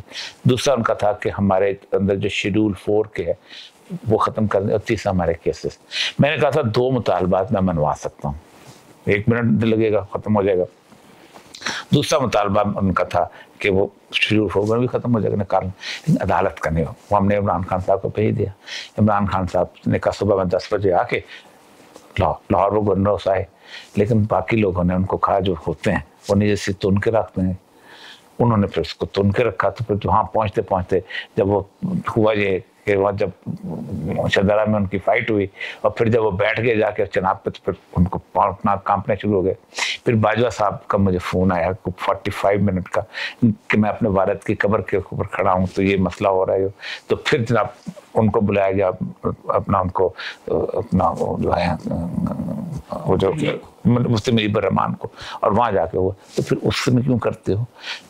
दूसरा उनका था कि हमारे अंदर जो शेड्यूल 4 के है वो ख़त्म कर दें। और तीसरा हमारे केसेस। मैंने कहा था 2 मुतालबात मैं मनवा सकता हूँ, 1 मिनट लगेगा, ख़त्म हो जाएगा। दूसरा मुतालबा उनका था कि वो शेड्यूल 4 में भी ख़त्म हो जाएगा निकाल, लेकिन अदालत का नहीं हो। वो हमने इमरान खान साहब को भेज दिया। इमरान खान साहब ने कहा सुबह में 10 बजे आके लाहौर वो गवर्नर आए, लेकिन बाकी लोगों ने उनको कहा जो होते हैं वो नीचे से तुन के रखते हैं। उन्होंने फिर उसको तुन के रखा। तो फिर वहाँ पहुँचते पहुँचते जब वो हुआ ये कि वहाँ जब शहदारा में उनकी फाइट हुई और फिर जब वो बैठ गए जाके चनाब पे, तो फिर उनको पाँव कांपने शुरू हो गए। फिर बाजवा साहब का मुझे फ़ोन आया 45 मिनट का कि मैं अपने वालिद की कब्र के ऊपर खड़ा हूँ, तो ये मसला हो रहा है। तो फिर जनाब उनको बुलाया गया, अपना उनको अपना वो जो है वो जो मुफ्ती मुजीबर रहमान को, और वहाँ जाके हुआ। तो फिर उस समय क्यों करते हो?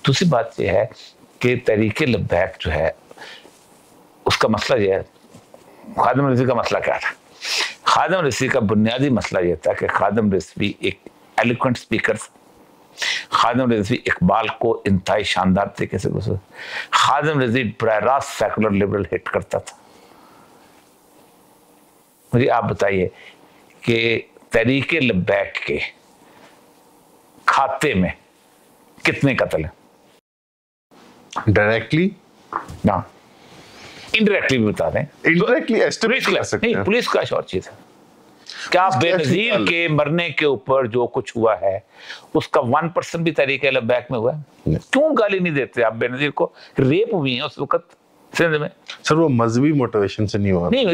दूसरी बात यह है कि तहरीक लब्बैक जो है उसका मसला यह है, खादिम रिजवी का मसला क्या था? खादिम रिजवी का बुनियादी मसला यह था कि खादिम रिजवी एक एलोक्वेंट स्पीकर, खादिम रिजवी इकबाल को इंतहाई शानदार तरीके से गुजर, खादिम रिजवी बराह रास्त सेकुलर लिबरल हिट करता था। मुझे आप बताइए कि तहरीक लब्बैक के खाते में कितने कत्ल हैं? डायरेक्टली ना इनडायरेक्टली भी बता दें। इनडायरेक्टली एस्टिमेट कर सकते हैं। पुलिस का और चीज है क्या बेनजीर के मरने के ऊपर जो कुछ हुआ है उसका 1% भी तहरीक लब्बैक में हुआ है? क्यों गाली नहीं देते आप बेनजीर को? रेप हुई है उस वक्त सिंध में। सर वो मजहबी मोटिवेशन से नहीं हुआ। नहीं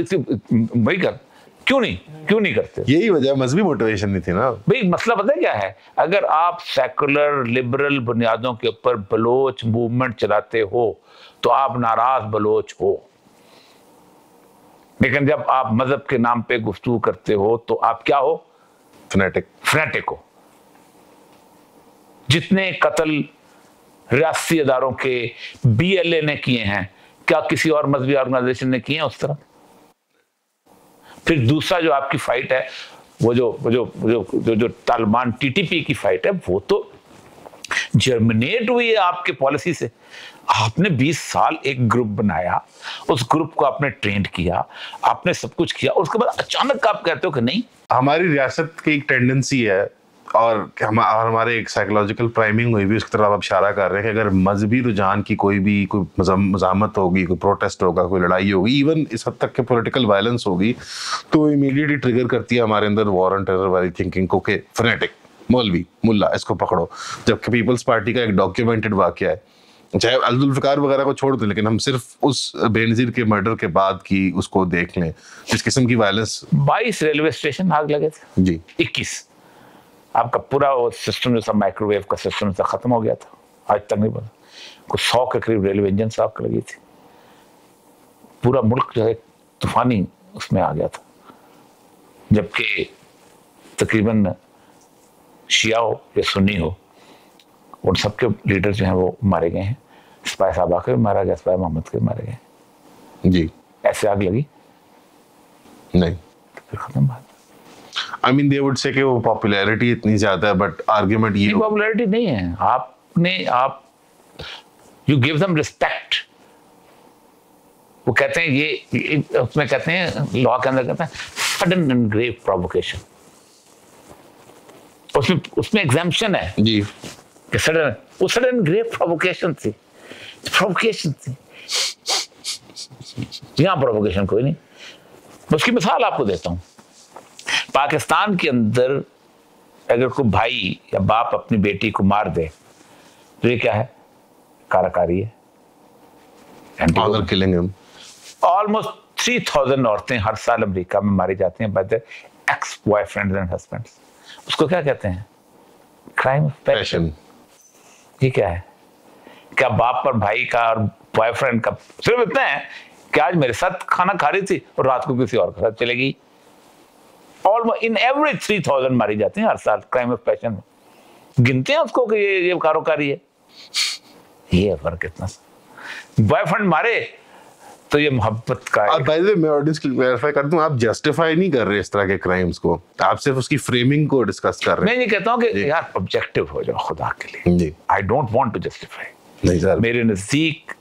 भाई कर क्यों नहीं करते? यही वजह, मजहबी मोटिवेशन नहीं थी ना भाई। मसला पता है क्या है? अगर आप सेकुलर लिबरल बुनियादों के ऊपर बलोच मूवमेंट चलाते हो तो आप नाराज बलोच हो, लेकिन जब आप मजहब के नाम पे गुफ्तगू करते हो तो आप क्या हो? फनेटिक हो। जितने कत्ल रियासती अदारों के BLA ने किए हैं, क्या किसी और मजहबी ऑर्गेनाइजेशन ने किए हैं उस तरह? फिर दूसरा जो आपकी फाइट है वो जो तालिबान TTP की फाइट है, वो तो जर्मिनेट हुई है आपके पॉलिसी से। आपने 20 साल एक ग्रुप बनाया, उस ग्रुप को आपने ट्रेंड किया, आपने सब कुछ किया, उसके बाद अचानक आप कहते हो कि नहीं। हमारी रियासत की एक टेंडेंसी है और हमारे एक साइकोलॉजिकल प्राइमिंग हुई भी उसकी तरफ आप इशारा कर रहे हैं कि अगर मजहबी रुझान की कोई मज़ामत होगी, कोई प्रोटेस्ट होगा, कोई लड़ाई होगी, इवन इस हद तक के पॉलिटिकल वायलेंस होगी, तो इमीडिएटली ट्रिगर करती है हमारे अंदर वॉर एंड टेरर वाली थिंकिंग को कि फनेटिक मौलवी मुल्ला इसको पकड़ो। जबकि पीपल्स पार्टी का एक डॉक्यूमेंटेड वाकया है, चाहे जुल्फ़िकार वगैरह को छोड़ दें, लेकिन हम सिर्फ उस बेनज़ीर के मर्डर के बाद की उसको देख लें, जिस किस्म की वायलेंस। 22 रेलवे स्टेशन आग लगे थे जी। 21 आपका पूरा वो सिस्टम जो था माइक्रोवेव का सिस्टम था खत्म हो गया था, आज तक नहीं बना। कुछ 100 के करीब रेलवे इंजन से आग लगी थी। पूरा मुल्क जो है तूफानी उसमें आ गया था, जबकि तकरीबन शिया हो या सुन्नी हो उन सबके लीडर जो हैं वो मारे गए हैं। स्पाई साहबा के मारा गया, स्पाई मोहम्मद के मारे गए। जी। ऐसे आग लगी नहीं, फिर खत्म बात। I mean they would say कि वो पॉपुलैरिटी इतनी ज्यादा है, बट आर्ग्यूमेंट ये पॉपुलैरिटी नहीं है। आप यू गिव देम रिस्पेक्ट। वो कहते हैं ये उसमें कहते हैं लॉ के अंदर कहते हैं सडन एंड ग्रेव प्रोवोकेशन। उसमें एग्जाम्पशन है जी कि सडन ग्रेव प्रोवोकेशन थी। यहां प्रोवोकेशन कोई नहीं। उसकी मिसाल आपको देता हूं। पाकिस्तान के अंदर अगर कोई भाई या बाप अपनी बेटी को मार दे तो ये क्या है? काराकारी है। ऑलमोस्ट 3000 औरतें हर साल अमेरिका में मारी जाती हैं by their ex boyfriends and husbands. उसको क्या कहते हैं? Crime of passion. ये क्या है? क्या बाप पर भाई का और बॉयफ्रेंड का सिर्फ इतना है कि आज मेरे साथ खाना खा रही थी और रात को किसी और के साथ चलेगी। ऑलमोस्ट इन एवरेज 3000 मारी जाती हैं हर साल क्राइम ऑफ पैशन में। गिनते हैं उसको कि ये कारोकारी है। ये फर्क कितना। बॉयफ्रेंड मारे तो ये मोहब्बत का और बाय द वे मैं ऑडियंस को क्लैरिफाई कर दूं, आप जस्टिफाई नहीं कर रहे इस तरह के क्राइम्स को, आप सिर्फ उसकी फ्रेमिंग को डिस्कस कर रहे मैं ये कहता हूँ कि यार ऑब्जेक्टिव हो जाओ खुदा के लिए। जी I don't want to justify. नहीं सर, मेरे नजदीक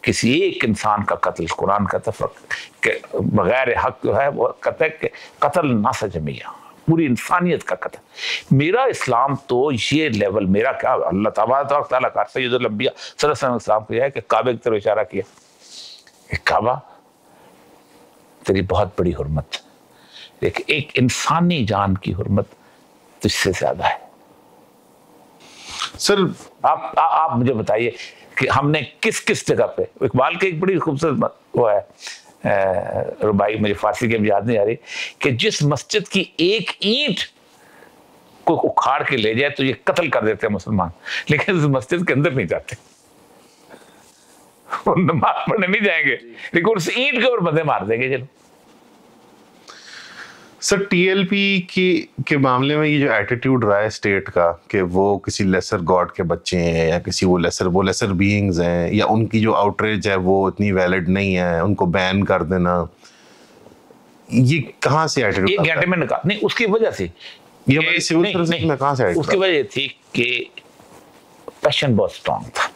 किसी एक इंसान का कत्ल, कुरान का के बगैर हक जो है वो कहता है कि कत्ल ना सजमिया, पूरी इंसानियत का कत्ल। मेरा इस्लाम तो ये लेवल, मेरा क्या अल्लाह ताला का सैयदुल अंबिया सल्लल्लाहु अलैहि वसल्लम को है कि काबे की तरफ इशारा किया, काबा तेरी बहुत बड़ी हुर्मत, लेकिन एक इंसानी जान की हुर्मत तुझसे ज्यादा है। सर आप मुझे बताइए कि हमने किस किस जगह पे, इकबाल की एक बड़ी खूबसूरत वो है रुबाई, मुझे फारसी की याद नहीं आ रही, कि जिस मस्जिद की एक ईंट को उखाड़ के ले जाए तो ये कत्ल कर देते हैं मुसलमान, लेकिन उस मस्जिद के अंदर नहीं जाते, नमाज पढ़ने नहीं जाएंगे, लेकिन उस ईंट के ऊपर बंदे मार देंगे। चलो सर, टीएलपी के मामले में ये जो एटीट्यूड रहा है स्टेट का कि वो किसी लेसर गॉड के बच्चे हैं या किसी वो लेसर बीइंग्स हैं, या उनकी जो आउटरीच है वो इतनी वैलिड नहीं है, उनको बैन कर देना, ये कहाँ से एटीट्यूड? ये घंटे में निकाल नहीं, उसकी वजह से ये हमारी सिविल सर्विस में कहाँ से? उसकी वजह थी कि पैशन बहुत स्ट्रांग था,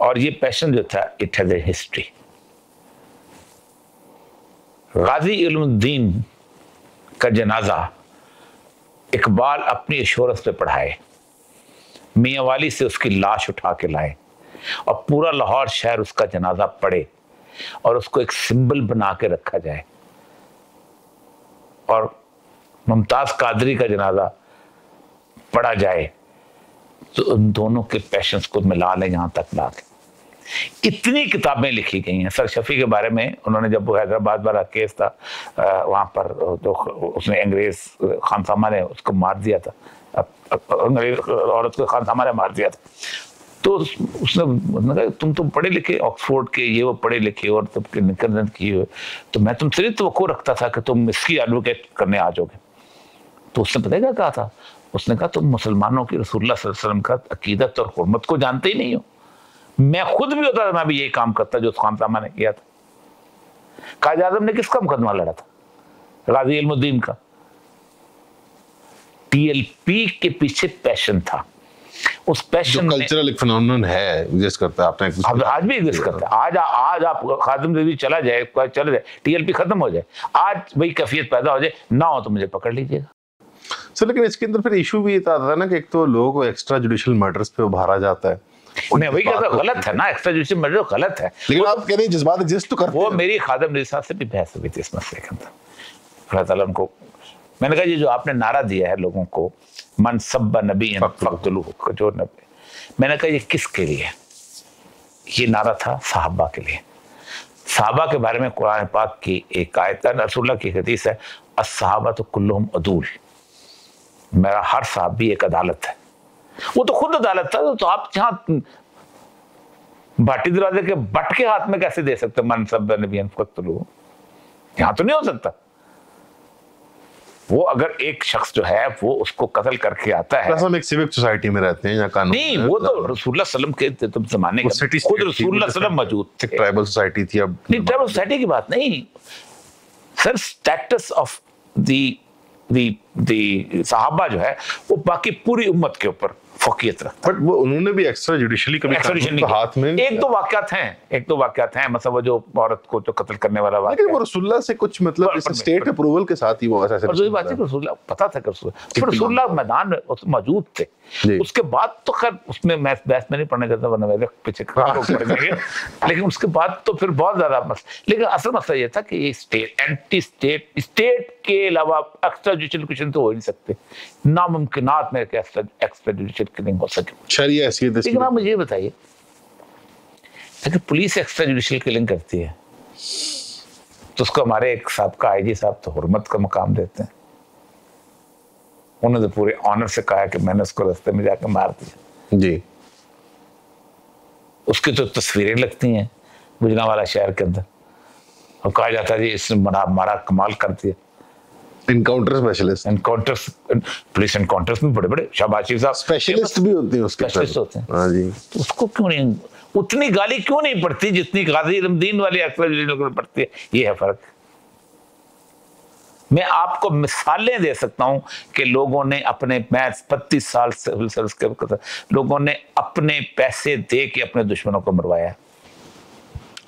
और ये पैशन जो था इट हैज ए हिस्ट्री। गाजी इल्मुद्दीन का जनाजा इकबाल अपनी एश्योरेंस पे पढ़ाए, मियां वाली से उसकी लाश उठा के लाए, और पूरा लाहौर शहर उसका जनाजा पढ़े, और उसको एक सिंबल बना के रखा जाए, और मुमताज कादरी का जनाजा पढ़ा जाए, तो उन दोनों के पैशंस को मिला लें यहाँ तक ला के। इतनी किताबें लिखी गई हैं। सर शफी के बारे में उन्होंने, जब वो हैदराबाद वाला केस था, वहाँ पर जो उसने अंग्रेज खानसामा ने उसको मार दिया था, अंग्रेज औरत को खानसामा ने मार दिया था, तो उसने कहा तुम पढ़े लिखे, ऑक्सफोर्ड के ये वो पढ़े लिखे और तुमके निकल किए हुए, तो मैं तुमसे नहीं तो रखता था कि तुम इसकी एडवोकेट करने आ जाओगे। तो उसने पता क्या कहा था? उसने कहा तुम मुसलमानों की रसूलुल्लाह सल्लल्लाहु अलैहि वसल्लम का अकीदत और हुर्मत को जानते ही नहीं हो। मैं खुद भी होता था, मैं भी यही काम करता जो खानसामा ने किया था। कायद आज़म ने किसका मुकदमा लड़ा था? गाजी इल्मुद्दीन का। टीएलपी के पीछे पैशन था, उस पैशन कल्चरल एक फिनोमेनन है, एग्जिस्ट करता है, आपने आज भी एग्जिस्ट करता है। आज आप खादिम रज़वी चला जाए, टीएलपी खत्म हो जाए, आज वही कैफियत पैदा हो जाए, ना हो तो मुझे पकड़ लीजिएगा। सर लेकिन इसके अंदर फिर इशू भी आता था ना कि एक तो लोगों को एक्स्ट्रा जुडिशियल मर्डर्स पे उभारा जाता है। मैं वही कहता हूं, गलत है ना, एक्स्ट्रा जुडिशियल मर्डर गलत है, लेकिन आप कह रहे हैं जज्बात एग्जिस्ट तो करते हैं। वो मेरी खादिम रज़वी साहब से भी बहस हुई थी इस मसले के अंदर। अल्लाह ताला उनको, मैंने कहा ये जो आपने नारा दिया है लोगों को, मन सब्बा नबी फक्तलूहु, जो नबी, मैंने कहा ये किसके लिए? ये नारा था सहाबा के लिए। सहाबा के बारे में कुरान पाक की एक आयत, रसूलुल्लाह की हदीस है, अस्सहाबा तो कुल्लुहुम अदूल, मेरा हर सहाबी एक अदालत है। वो तो खुद अदालत था, तो आप जहां भाटी दरवाजे के बट के हाथ में कैसे दे सकते? मन सब्बा नबी फक्तलूहु, यहां तो नहीं हो सकता। वो अगर एक शख्स जो है वो उसको कत्ल करके आता है, हम एक सिविक सोसाइटी में रहते हैं, यहाँ कानून नहीं, वो तो रसूलुल्लाह सल्लम के तुम जमाने के खुद रसूलुल्लाह सल्लम मौजूद थे। ट्राइबल सोसाइटी थी, अब नहीं ट्राइबल सोसाइटी की बात नहीं सर, स्टेटस ऑफ दी सहाबा जो है वो बाकी पूरी उम्मत के ऊपर फौकियत रखता। बट वो उन्होंने भी एक्स्ट्रा जुडिशियली कभी हाथ में एक दो वाकयात हैं, मतलब वो जो औरत को जो कत्ल करने वाला वाकया, लेकिन वो रसूलुल्लाह से कुछ मतलब स्टेट अप्रूवल के साथ ही वो ऐसा और बात है, रसूलुल्लाह पता था कि रसूलुल्लाह मैदान में मौजूद थे। उसके बाद तो खैर उसमें मैं बहस में नहीं पढ़ने देता, वरना मेरे पीछे पड़ेंगे, लेकिन उसके बाद तो फिर बहुत ज्यादा लेकिन असल मसला ये था कि ये स्टेट एंटी स्टेट के अलावा एक्स्ट्रा जुडिशियल क्वेश्चन तो हो ही नहीं सकते, नामुमकिनात में एक्स्ट्रा जुडिशियल किलिंग हो सके। शरिया ऐसी है। लेकिन आप मुझे ये बताइए, अगर पुलिस एक्स्ट्रा जुडिशियल किलिंग करती है तो उसको हमारे एक साहब आईजी साहब तो हुर्मत का मकाम देते हैं। उन्होंने तो पूरे ऑनर से कहा कि मैंने उसको रास्ते में जाकर मार दिया जी। उसकी तो तस्वीरें लगती हैं गुजरांवाला शहर के अंदर, और कहा जाता है जी इसने मारा कमाल कर दिया। Encounter specialist, encounters, police encounters में बड़े बड़े शाबाशी साहब स्पेशलिस्ट भी होते हैं, उसके स्पेशलिस्ट होते हैं। हाँ जी। तो उसको क्यों नहीं उतनी गाली क्यों नहीं पड़ती जितनी गाजी इल्मुद्दीन वाली अक्सर पड़ती है? ये है फर्क। मैं आपको मिसालें दे सकता हूं कि लोगों ने अपने, मैं 35 साल सिविल सर्विस के, लोगों ने अपने पैसे दे के अपने दुश्मनों को मरवाया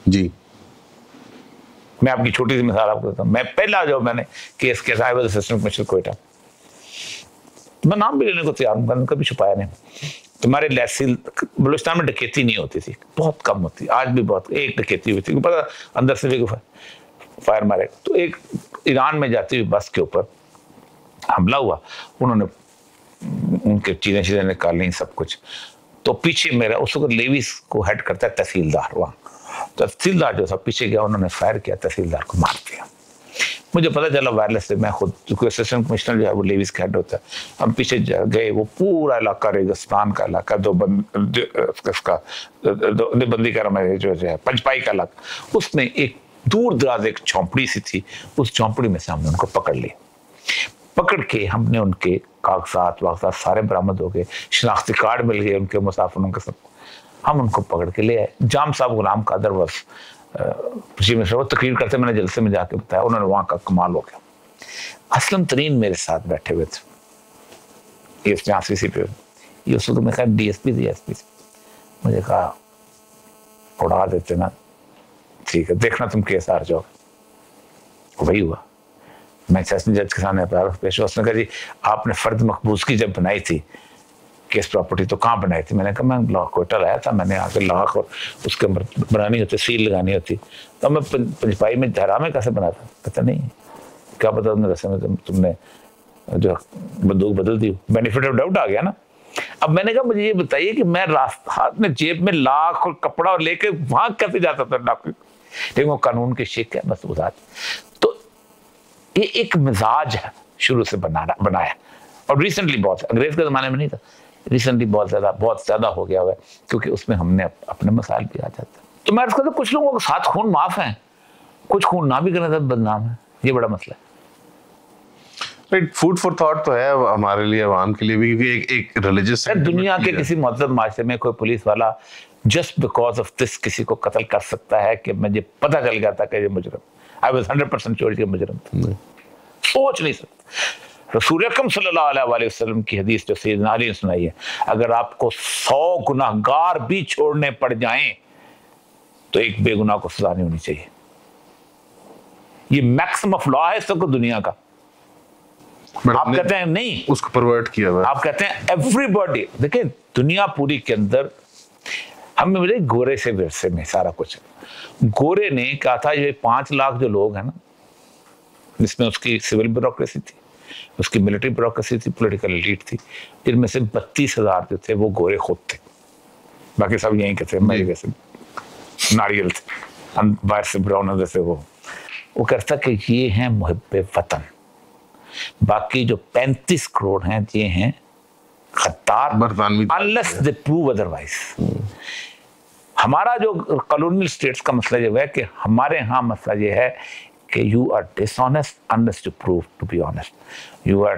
जी। मैं आपकी छोटी सी मिसाल आपको देता हूं। मैं पहला जो मैंने केस किया था, असिस्टेंट कमिश्नर कोयटा, मैं नाम भी लेने को तैयार हूं, कभी छुपाया नहीं। तुम्हारे लहसील बलूचिस्तान में डकैती नहीं होती थी, बहुत कम होती, आज भी बहुत, एक डकैती हुई थी, पता अंदर से भी फायर मारे। तो एक ईरान में जाती हुई बस के ऊपर हमला हुआ, उन्होंने उनके चीजें निकाली सब कुछ। तो पीछे मेरा उस वक्त लेविस को हेड करता है तहसीलदार, वहाँ तहसीलदार जो था पीछे गया, उन्होंने फायर किया, तहसीलदार को मार दिया। मुझे पता चला वायरलेस से, मैं खुद, क्योंकि असिस्टेंट कमिश्नर जो है वो लेविस का हेड होता है, हम पीछे गए, वो पूरा इलाका रेगिस्तान का इलाका, दो बंदी का जो है पंचपाई का इलाका, उसमें एक दूर दराज एक झोंपड़ी सी थी, उस झोंपड़ी में से हमने उनको पकड़ लिया। पकड़ के हमने उनके कागजात वागजात सारे बरामद हो गए, शनाख्ती कार्ड मिल गए उनके मुसाफिरों के, सब हम उनको पकड़ के ले आए। जाम साहब गुलाम कादर वस वो तकरीर करते, मैंने जलसे में जाके बताया, उन्होंने वहां का कमाल हो गया। असलम तरीन मेरे साथ बैठे हुए थे, ये पे, ये उस वक्त मैं कहा DSP थी, SP थी। मुझे कहा उड़ा देते ना, ठीक है देखना तुम केस हार जाओ। वही हुआ। मैं सेशन जज के सामने पेश हुआ, उसने कहा जी आपने फर्द मकबूज की जब बनाई थी केस प्रॉपर्टी तो कहाँ बनाई थी? मैंने कहा मैं कोयटा लाया था, मैंने आके लाख और उसके बनानी होती, सील लगानी होती, तो मैं पंचपाई में धरा में कैसे बनाता? कहता नहीं, क्या पता तुमने रस्ते में तुमने जो बंदूक बदल दी, बेनिफिट ऑफ डाउट आ गया ना। अब मैंने कहा मुझे ये बताइए कि मैं रास्ता हाथ में जेब में लाख और कपड़ा और लेके वहां कैसे जाता था डॉक्टर? लेकिन वो कानून के शिक है, बस उदार। तो ये एक मिजाज है शुरू से बनाया, और रिसेंटली बहुत, अंग्रेज के जमाने में नहीं था, रिसेंटली बहुत ज्यादा हो गया हुआ है, क्योंकि उसमें हमने अपने मसाइल भी आ जाते हैं। तो मैं कहता हूं कुछ लोगों के साथ खून माफ है, कुछ खून ना भी करने से बदनाम है, ये बड़ा मसला है। राइट, फूड फॉर थॉट तो है हमारे लिए, आवाम के लिए भी, क्योंकि एक रिलीजियस दुनिया के किसी मुहज्जब माशरे में कोई पुलिस वाला जस्ट बिकॉज ऑफ दिस किसी को कत्ल कर सकता है कि मुझे पता चल गया था कि ये मुजरिम, आई वाज 100% श्योर कि मुजरिम था, सोच नहीं सकता। रसूल अकरम सल्लल्लाहु अलैहि वसल्लम की हदीस जो सैयदना अली ने सुनाई है, अगर आपको 100 गुनाहगार भी छोड़ने पड़ जाएं तो एक बेगुनाह को सजा नहीं होनी चाहिए। ये मैक्सिमम ऑफ लॉ है सबको दुनिया का। आप कहते हैं नहीं, उसको परवर्ट किया हुआ, आप कहते हैं एवरीबॉडी। देखिए दुनिया पूरी के अंदर हमें मिले गोरे से विरसे में सारा कुछ। गोरे ने कहा था ये 5 लाख जो लोग हैं ना, जिसमें उसकी सिविल ब्यूरोक्रेसी थी, उसकी मिलिट्री ब्यूरोक्रेसी थी, पॉलिटिकल एलीट थी, जिनमें से 32,000 जो थे वो गोरे खुद थे, बाकी सब यहीं के थे, मैं जैसे नारियल थे, बाहर से ब्राउन अंदर से वो कहता कि ये हैं मुहिब्बे वतन। बाकी जो 35 करोड़ हैं ये हैं खद्दार, अनलेस दे प्रूव अदरवाइज। हमारा जो कॉलोनियल स्टेट्स का मसला ये है कि हमारे यहाँ मसला ये है कि you are dishonest unless you prove to be honest, you are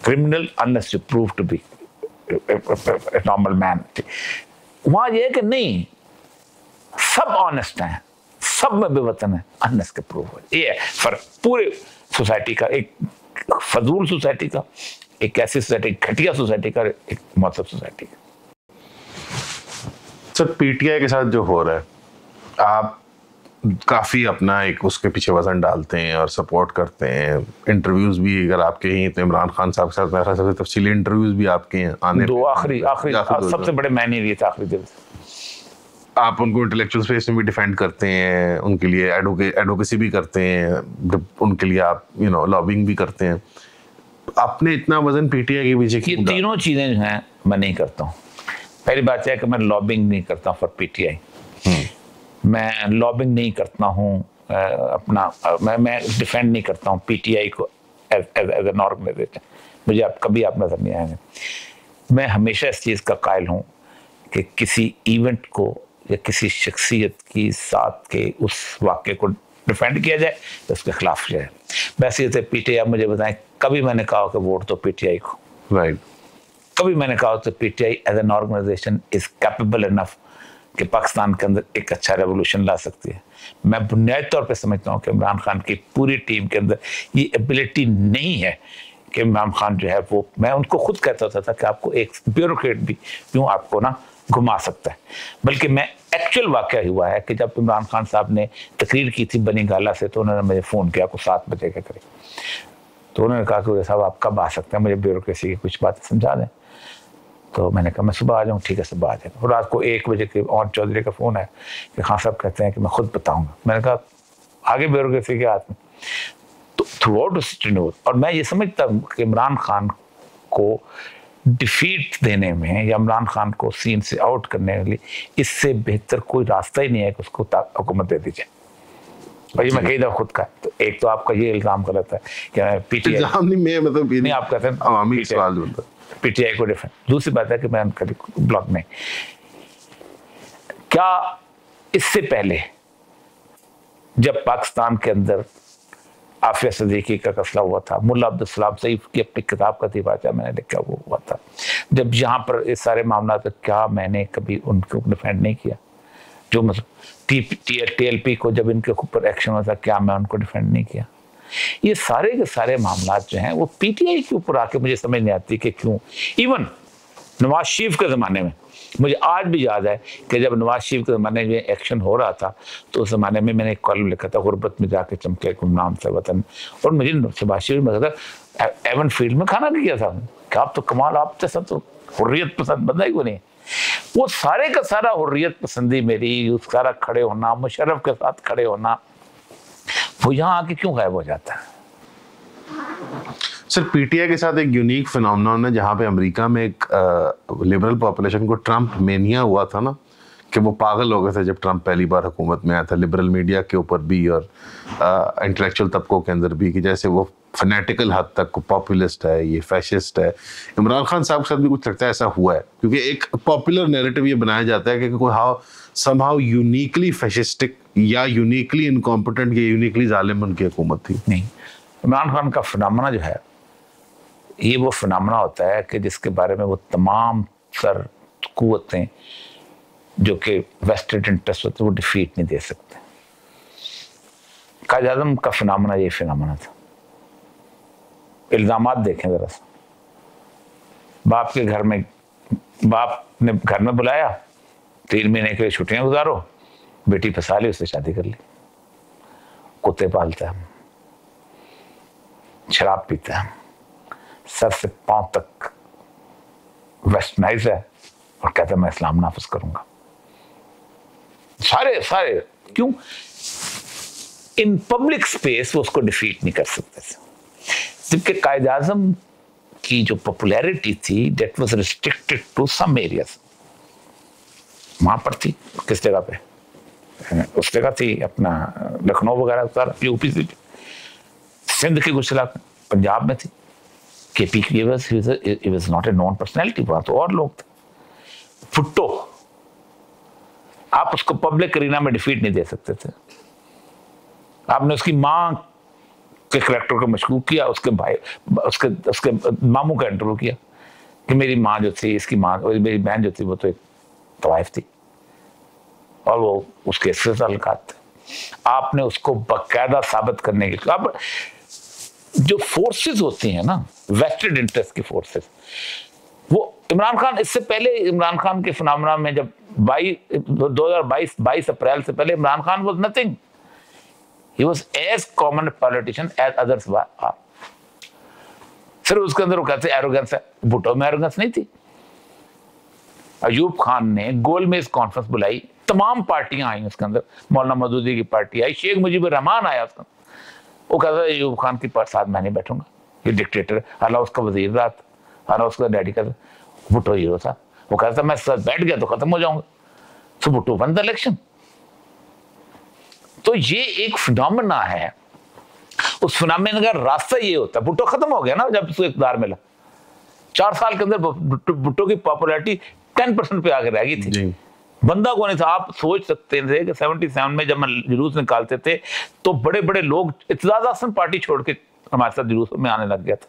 criminal unless you prove to be normal man. वहाँ ये है कि नहीं, सब ऑनेस्ट हैं, सब में बेवतन है अनलेस के प्रूव हो। ये है फर्क पूरे सोसाइटी का, एक फजूल सोसाइटी का, एक ऐसी सोसाइटी, घटिया सोसाइटी का, एक मौसम सोसाइटी का। सर पीटीआई के साथ जो हो रहा है, आप काफ़ी अपना एक उसके पीछे वजन डालते हैं और सपोर्ट करते हैं। इंटरव्यूज भी अगर आपके ही तो इमरान खान साहब के साथ मेरे ख्याल से तफसीली इंटरव्यूज भी आपके हैं आने, दो आखिरी सबसे बड़े मैंने लिए थे आखिरी दिन। आप उनको इंटेलेक्चुअल स्पेस में भी डिफेंड करते हैं, उनके लिए एडवोकेसी भी करते हैं, उनके लिए आप लॉबिंग भी करते हैं। आपने इतना वजन पीटीआई के पीछे ये तीनों चीजें जो हैं मैं नहीं करता हूँ। पहली बात यह है कि मैं लॉबिंग नहीं करता फॉर पीटीआई, मैं लॉबिंग नहीं करता हूँ अपना, मैं डिफेंड नहीं करता हूँ पीटीआई को एज एन ऑर्गेनाइजेशन। मुझे आप कभी आप नजर नहीं आएंगे। मैं हमेशा इस चीज़ का कायल हूँ कि किसी इवेंट को या किसी शख्सियत की साथ के उस वाक़े को डिफेंड किया जाए तो उसके खिलाफ जाए। वैसे ये पीटीआई, आप मुझे बताएं कभी मैंने कहा कि वोट दो पीटीआई को? राइट। कभी मैंने कहा तो PTI as an organization is capable enough कि पाकिस्तान के अंदर एक अच्छा रेवोल्यूशन ला सकती है। मैं बुनियादी तौर पे समझता हूँ कि इमरान खान की पूरी टीम के अंदर ये एबिलिटी नहीं है कि इमरान खान जो है वो, मैं उनको खुद कहता होता था कि आपको एक ब्यूरोक्रेट भी क्यों आपको ना घुमा सकता है। बल्कि मैं एक्चुअल वाक़या हुआ है कि जब इमरान खान साहब ने तकरीर की थी बनी गाला से, तो उन्होंने मुझे फ़ोन किया को 7 बजे के करीब, तो उन्होंने कहा कि साहब आप कब आ सकते हैं, मुझे ब्यूरोक्रेसी की कुछ बातें समझा दें। तो मैंने कहा मैं सुबह आ जाऊँ। ठीक है सुबह आ जाएगा। और रात को 1 बजे के और चौधरी का फ़ोन है कि खान साहब कहते हैं कि मैं खुद बताऊँगा। मैंने कहा आगे ब्यूरोक्रेसी के हाथ में। तो थ्रू आउट, और मैं ये समझता हूँ कि इमरान खान को डिफीट देने में या इमरान खान को सीन से आउट करने के लिए इससे बेहतर कोई रास्ता ही नहीं है कि उसको हुकूमत दे दी जाए। और ये मैं कई दफा खुद का, तो एक तो आपका ये इल्जाम गलत है कि मैं पीटीआई नहीं, मतलब नहीं, आप कहते हैं पीटीआई को डिफेंड। दूसरी बात है कि मैं ब्लॉग में क्या इससे पहले जब पाकिस्तान के अंदर आफिया सदीकी का कसला हुआ था, मुल्ला अब्दुल सलाम सईफ की अपनी किताब का दीवाचा मैंने लिखा, वो हुआ था जब यहाँ पर इस सारे मामला तो क्या मैंने कभी उनको डिफेंड नहीं किया? जो मतलब टीएलपी को जब इनके ऊपर एक्शन हुआ था, क्या मैं उनको डिफेंड नहीं किया? ये सारे के सारे मामला जो हैं वो पीटीआई के ऊपर आके मुझे समझ नहीं आती कि क्यों। इवन नवाज शरीफ के ज़माने में मुझे आज भी याद है कि जब नवाज शरीफ के ज़माने में एक्शन हो रहा था तो उस ज़माने में मैंने एक कॉलम लिखा था, गुर्बत में जाके चमके गुमनाम से वतन, और मुझे नवाज शरीफ में था एवन फील्ड में खाना भी किया था कि आप तो कमाल, आप जैसा तो हुर्रियत पसंद बंदा ही को नहीं। वो सारे का सारा हुर्रियत पसंदी मेरी, उस सारा खड़े होना, मुशर्रफ के साथ खड़े होना, वो यहाँ आके क्यों गायब हो जाता है? सर पीटीआई के साथ एक यूनिक फिनोमेनन है जहाँ पे अमेरिका में एक लिबरल पॉपुलेशन को ट्रम्प मेनिया हुआ था ना, कि वो पागल हो गए थे जब ट्रम्प पहली बार हुकूमत में आया था, लिबरल मीडिया के ऊपर भी और इंटेलेक्चुअल तबकों के अंदर भी, कि जैसे वो फनेटिकल हद तक पॉपुलिस्ट है, ये फैशिस्ट है। इमरान खान साहब के साथ भी कुछ लगता है ऐसा हुआ है, क्योंकि एक पॉपुलर नैरेटिव ये बनाया जाता है कि कोई समहाउ यूनिकली फैशिस्टिक या यूनिकली इनकॉम्पिटेंट या यूनिकली जालिम उनकी हुकूमत थी। नहीं, इमरान खान का फिनोमेना जो है ये वो फिनोमेना होता है कि जिसके बारे में वो तमाम सर कुव्वतें जो कि वेस्टेड इंटरेस्ट होते हैं वो डिफीट नहीं दे सकते। कायद आज़म का फिनोमेना ये फिनोमेना था। इल्जामात देखें जरा सा, बाप के घर में, बाप ने घर में बुलाया, 3 महीने के लिए छुट्टियां गुजारो, बेटी फंसा ली, उससे शादी कर ली, कुत्ते पालता है, शराब पीता है, सर से पांव तक वेस्टर्नाइज है और कहता है मैं इस्लाम नाफिज करूंगा। सारे क्यों? इन पब्लिक स्पेस वो उसको डिफीट नहीं कर सकते थे, जबकि कायद आज़म की जो पॉपुलैरिटी थी that was restricted to some areas. वहां पर थी किस जगह पे? उस जगह थी अपना लखनऊ वगैरह, सारा यूपी से, सिंध के कुछ इलाके, पंजाब में थी। KP he was not a non personality, वहां तो और लोग थे। भुट्टो, आप उसको पब्लिक अरीना में डिफीट नहीं दे सकते थे। आपने उसकी मां के करेक्टर को मशकूक किया, उसके भाई उसके मामू का इंटरव्यू किया कि मेरी माँ जो थी, इसकी माँ, मेरी बहन जो थी वो तो एक तवाइफ थी और वो उसके इससे ताल्लुकात थे। आपने उसको बाकायदा साबित करने के लिए, अब जो फोर्सेस होती हैं ना, वेस्टेड इंटरेस्ट की फोर्सेस, वो इमरान खान, इससे पहले इमरान खान के फिनोमेना में जब 22 अप्रैल से पहले Imran Khan was nothing, he was as common politician as others are. सिर्फ उसके अंदर वो कहते एरोगेंस है, भुट्टो में एरोगेंस नहीं थी। अयूब खान ने गोलमेज कॉन्फ्रेंस बुलाई, तमाम पार्टियां आई उसके अंदर, मौलाना मदूदी की पार्टी आई, शेख मुजीबुर रहमान आया उसका, वो कहता है अयूब खान के साथ मैं नहीं बैठूंगा, ये डिक्टेटर। हालांकि उसका वजीर रहा था, हालांकि उसका डैडी का भुट्टो हीरो था, वो कहता था मैं साथ बैठ गया तो खत्म हो जाऊंगा, तो भुट्टो वन द इलेक्शन। तो ये एक फिनोमेना है, उस फिनोमेना का रास्ता ये होता है। भुट्टो खत्म हो गया ना जब उसको इक़्तिदार मिला, 4 साल के अंदर भुट्टो की पॉपुलैरिटी 10% पे आगे रह गई थी, बंदा को नहीं था। आप सोच सकते थे कि 77 में जब हम जुलूस निकालते थे तो बड़े बड़े लोग, इत्तेजाज हसन पार्टी छोड़ के हमारे साथ जुलूस में आने लग गया था,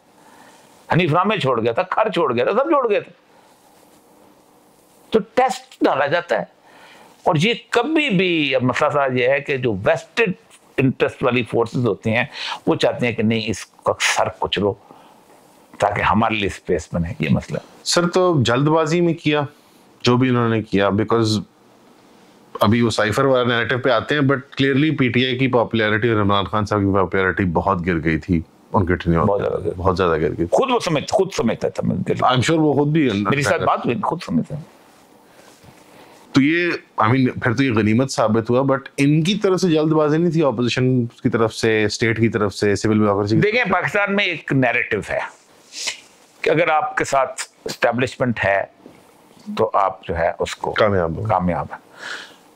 हनीफ रामे छोड़ गया था, खर छोड़ गया था, सब छोड़ गए थे। तो टेस्ट डाला जाता है। और ये कभी भी, अब मसला सारा ये है कि जो वेस्टेड इंटरेस्ट वाली फोर्सेस होती हैं वो चाहते हैं कि नहीं इसका सर कुचलो ताकि हमारे लिए स्पेस बने। ये मसला सर तो जल्दबाजी में किया जो भी उन्होंने किया, बिकॉज अभी वो साइफर वाला नैरेटिव पे आते हैं, बट क्लियरली पीटीआई की पॉपुलैरिटी और इमरान खान साहब की पॉपुलैरिटी बहुत गिर गई थी उनके टेन्योर, बहुत ज्यादा गिर गई। खुद वो समझता था, आई एम श्योर वो खुद भी मेरी साथ बात हुई, खुद समझता। तो ये आई मीन फिर तो ये गनीमत साबित हुआ, बट इनकी तरफ से जल्दबाजी नहीं थी, ऑपोजिशन की तरफ से, स्टेट की तरफ से, सिविल ब्यूरोक्रेसी। देखें पाकिस्तान में एक नैरेटिव है कि अगर आपके साथ एस्टेब्लिशमेंट है तो आप जो है उसको कामयाब है।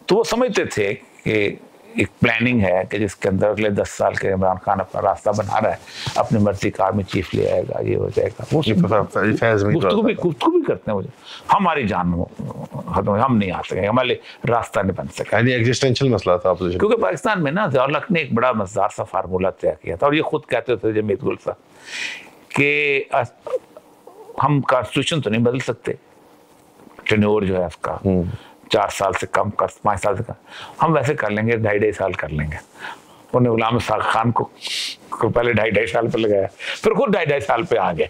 तो वो समझते थे कि एक प्लानिंग है कि जिसके अंदर अगले 10 साल के इमरान खान अपना रास्ता बना रहा है, अपनी मर्जी कार में चीफ ले आएगा, ये हो जाएगा। वो गुफ्तगू भी करते हैं मुझे, हमारी जान हम नहीं आ सकेंगे, हमारे रास्ता नहीं बन सकेगा। एग्जिस्टेंशियल मसला था अपोजिशन, क्योंकि पाकिस्तान में ना ज़ियाउल हक ने एक बड़ा मजेदार सा फार्मूला तय किया था, और ये खुद कहते थे जमीयत गुल साहब कि हम कॉन्स्टिट्यूशन तो नहीं बदल सकते, टेन्योर जो है उसका 4 साल से कम कर, 5 साल से कम हम वैसे कर लेंगे, 2.5 साल कर लेंगे। उन्होंने गुलाम साग खान को पहले 2.5 साल पे लगाया, फिर खुद 2.5 साल पे आ गए।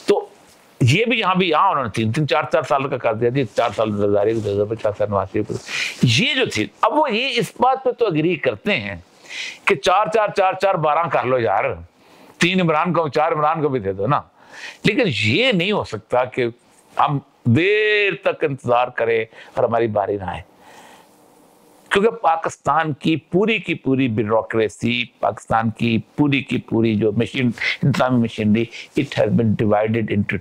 तो ये भी यहाँ उन्होंने 3-3, 4-4 साल का कर दिया जी, 4 साल जरदारी को 2050 साल नवासी को, ये जो थी। अब वो ये इस बात पे तो अग्री करते हैं कि 4-4-4-4 12 कर लो यार, 3 इमरान को 4 इमरान को भी दे दो ना, लेकिन ये नहीं हो सकता कि हम देर तक इंतजार करें और हमारी बारी ना आए। क्योंकि पाकिस्तान की पूरी ब्यूरोक्रेसी, पाकिस्तान की पूरी जो मशीन, इंतजामी machinery, it has been divided into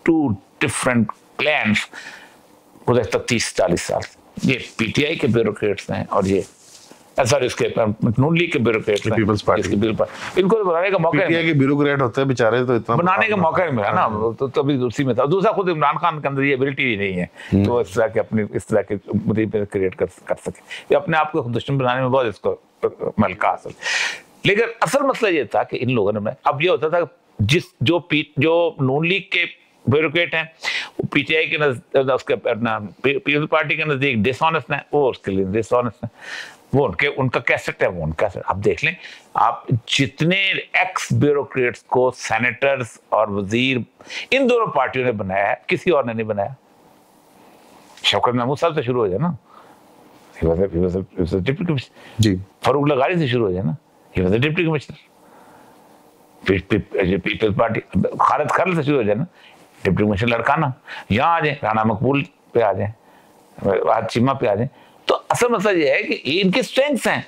2 different clans गुज़श्ता 30-40 साल। ये पीटीआई के ब्यूरोक्रेट्स हैं और ये सर इसके नून लीग के ब्यूरोक्रेट्स हैं, पीपल्स पार्टी, इनको तो बनाने का मौका नहीं, पीटीआई के ब्यूरोक्रेट होते हैं बेचारे, तो इतना बनाने का मौका नहीं मिला ना, तो तभी उसी में था। दूसरा खुद इमरान खान के अंदर ये एबिलिटी ही नहीं है तो इस तरह के मुद्दे क्रिएट कर सके, ये अपने आप को दुश्मन बनाने में बहुत इसको मलका हासिल। लेकिन असल मसला ये था कि इन लोगों ने, अब ये होता था जो नून लीग के ब्यूरोक्रेट हैं वो पीटीआई के नजदीक, उसके पीपल्स पार्टी के नजदीक डिसऑनेस्ट है, वो उसके लिए डिसऑनेस्ट है, वो उनका कैसेट है, वो उनका। आप देख लें, आप जितने एक्स ब्यूरोक्रेट्स को सेनेटर्स और वजीर इन दोनों पार्टियों ने बनाया है, किसी और ने नहीं बनाया। शौकत महमूद साहब से शुरू हो जाए ना, डिप्टी कमिश्नर जी, फारूक लगारी से शुरू हो जाए ना, he was deputy commissioner. Peoples Party Khalid Kharal से शुरू हो जाए ना, डिप्टी कमिश्नर लड़काना। यहाँ आ जाए, राना मकबूल पे आ जाए, आज चीमा पे आ जाए। तो असल मसला ये है कि ये इनके स्ट्रेंथ्स हैं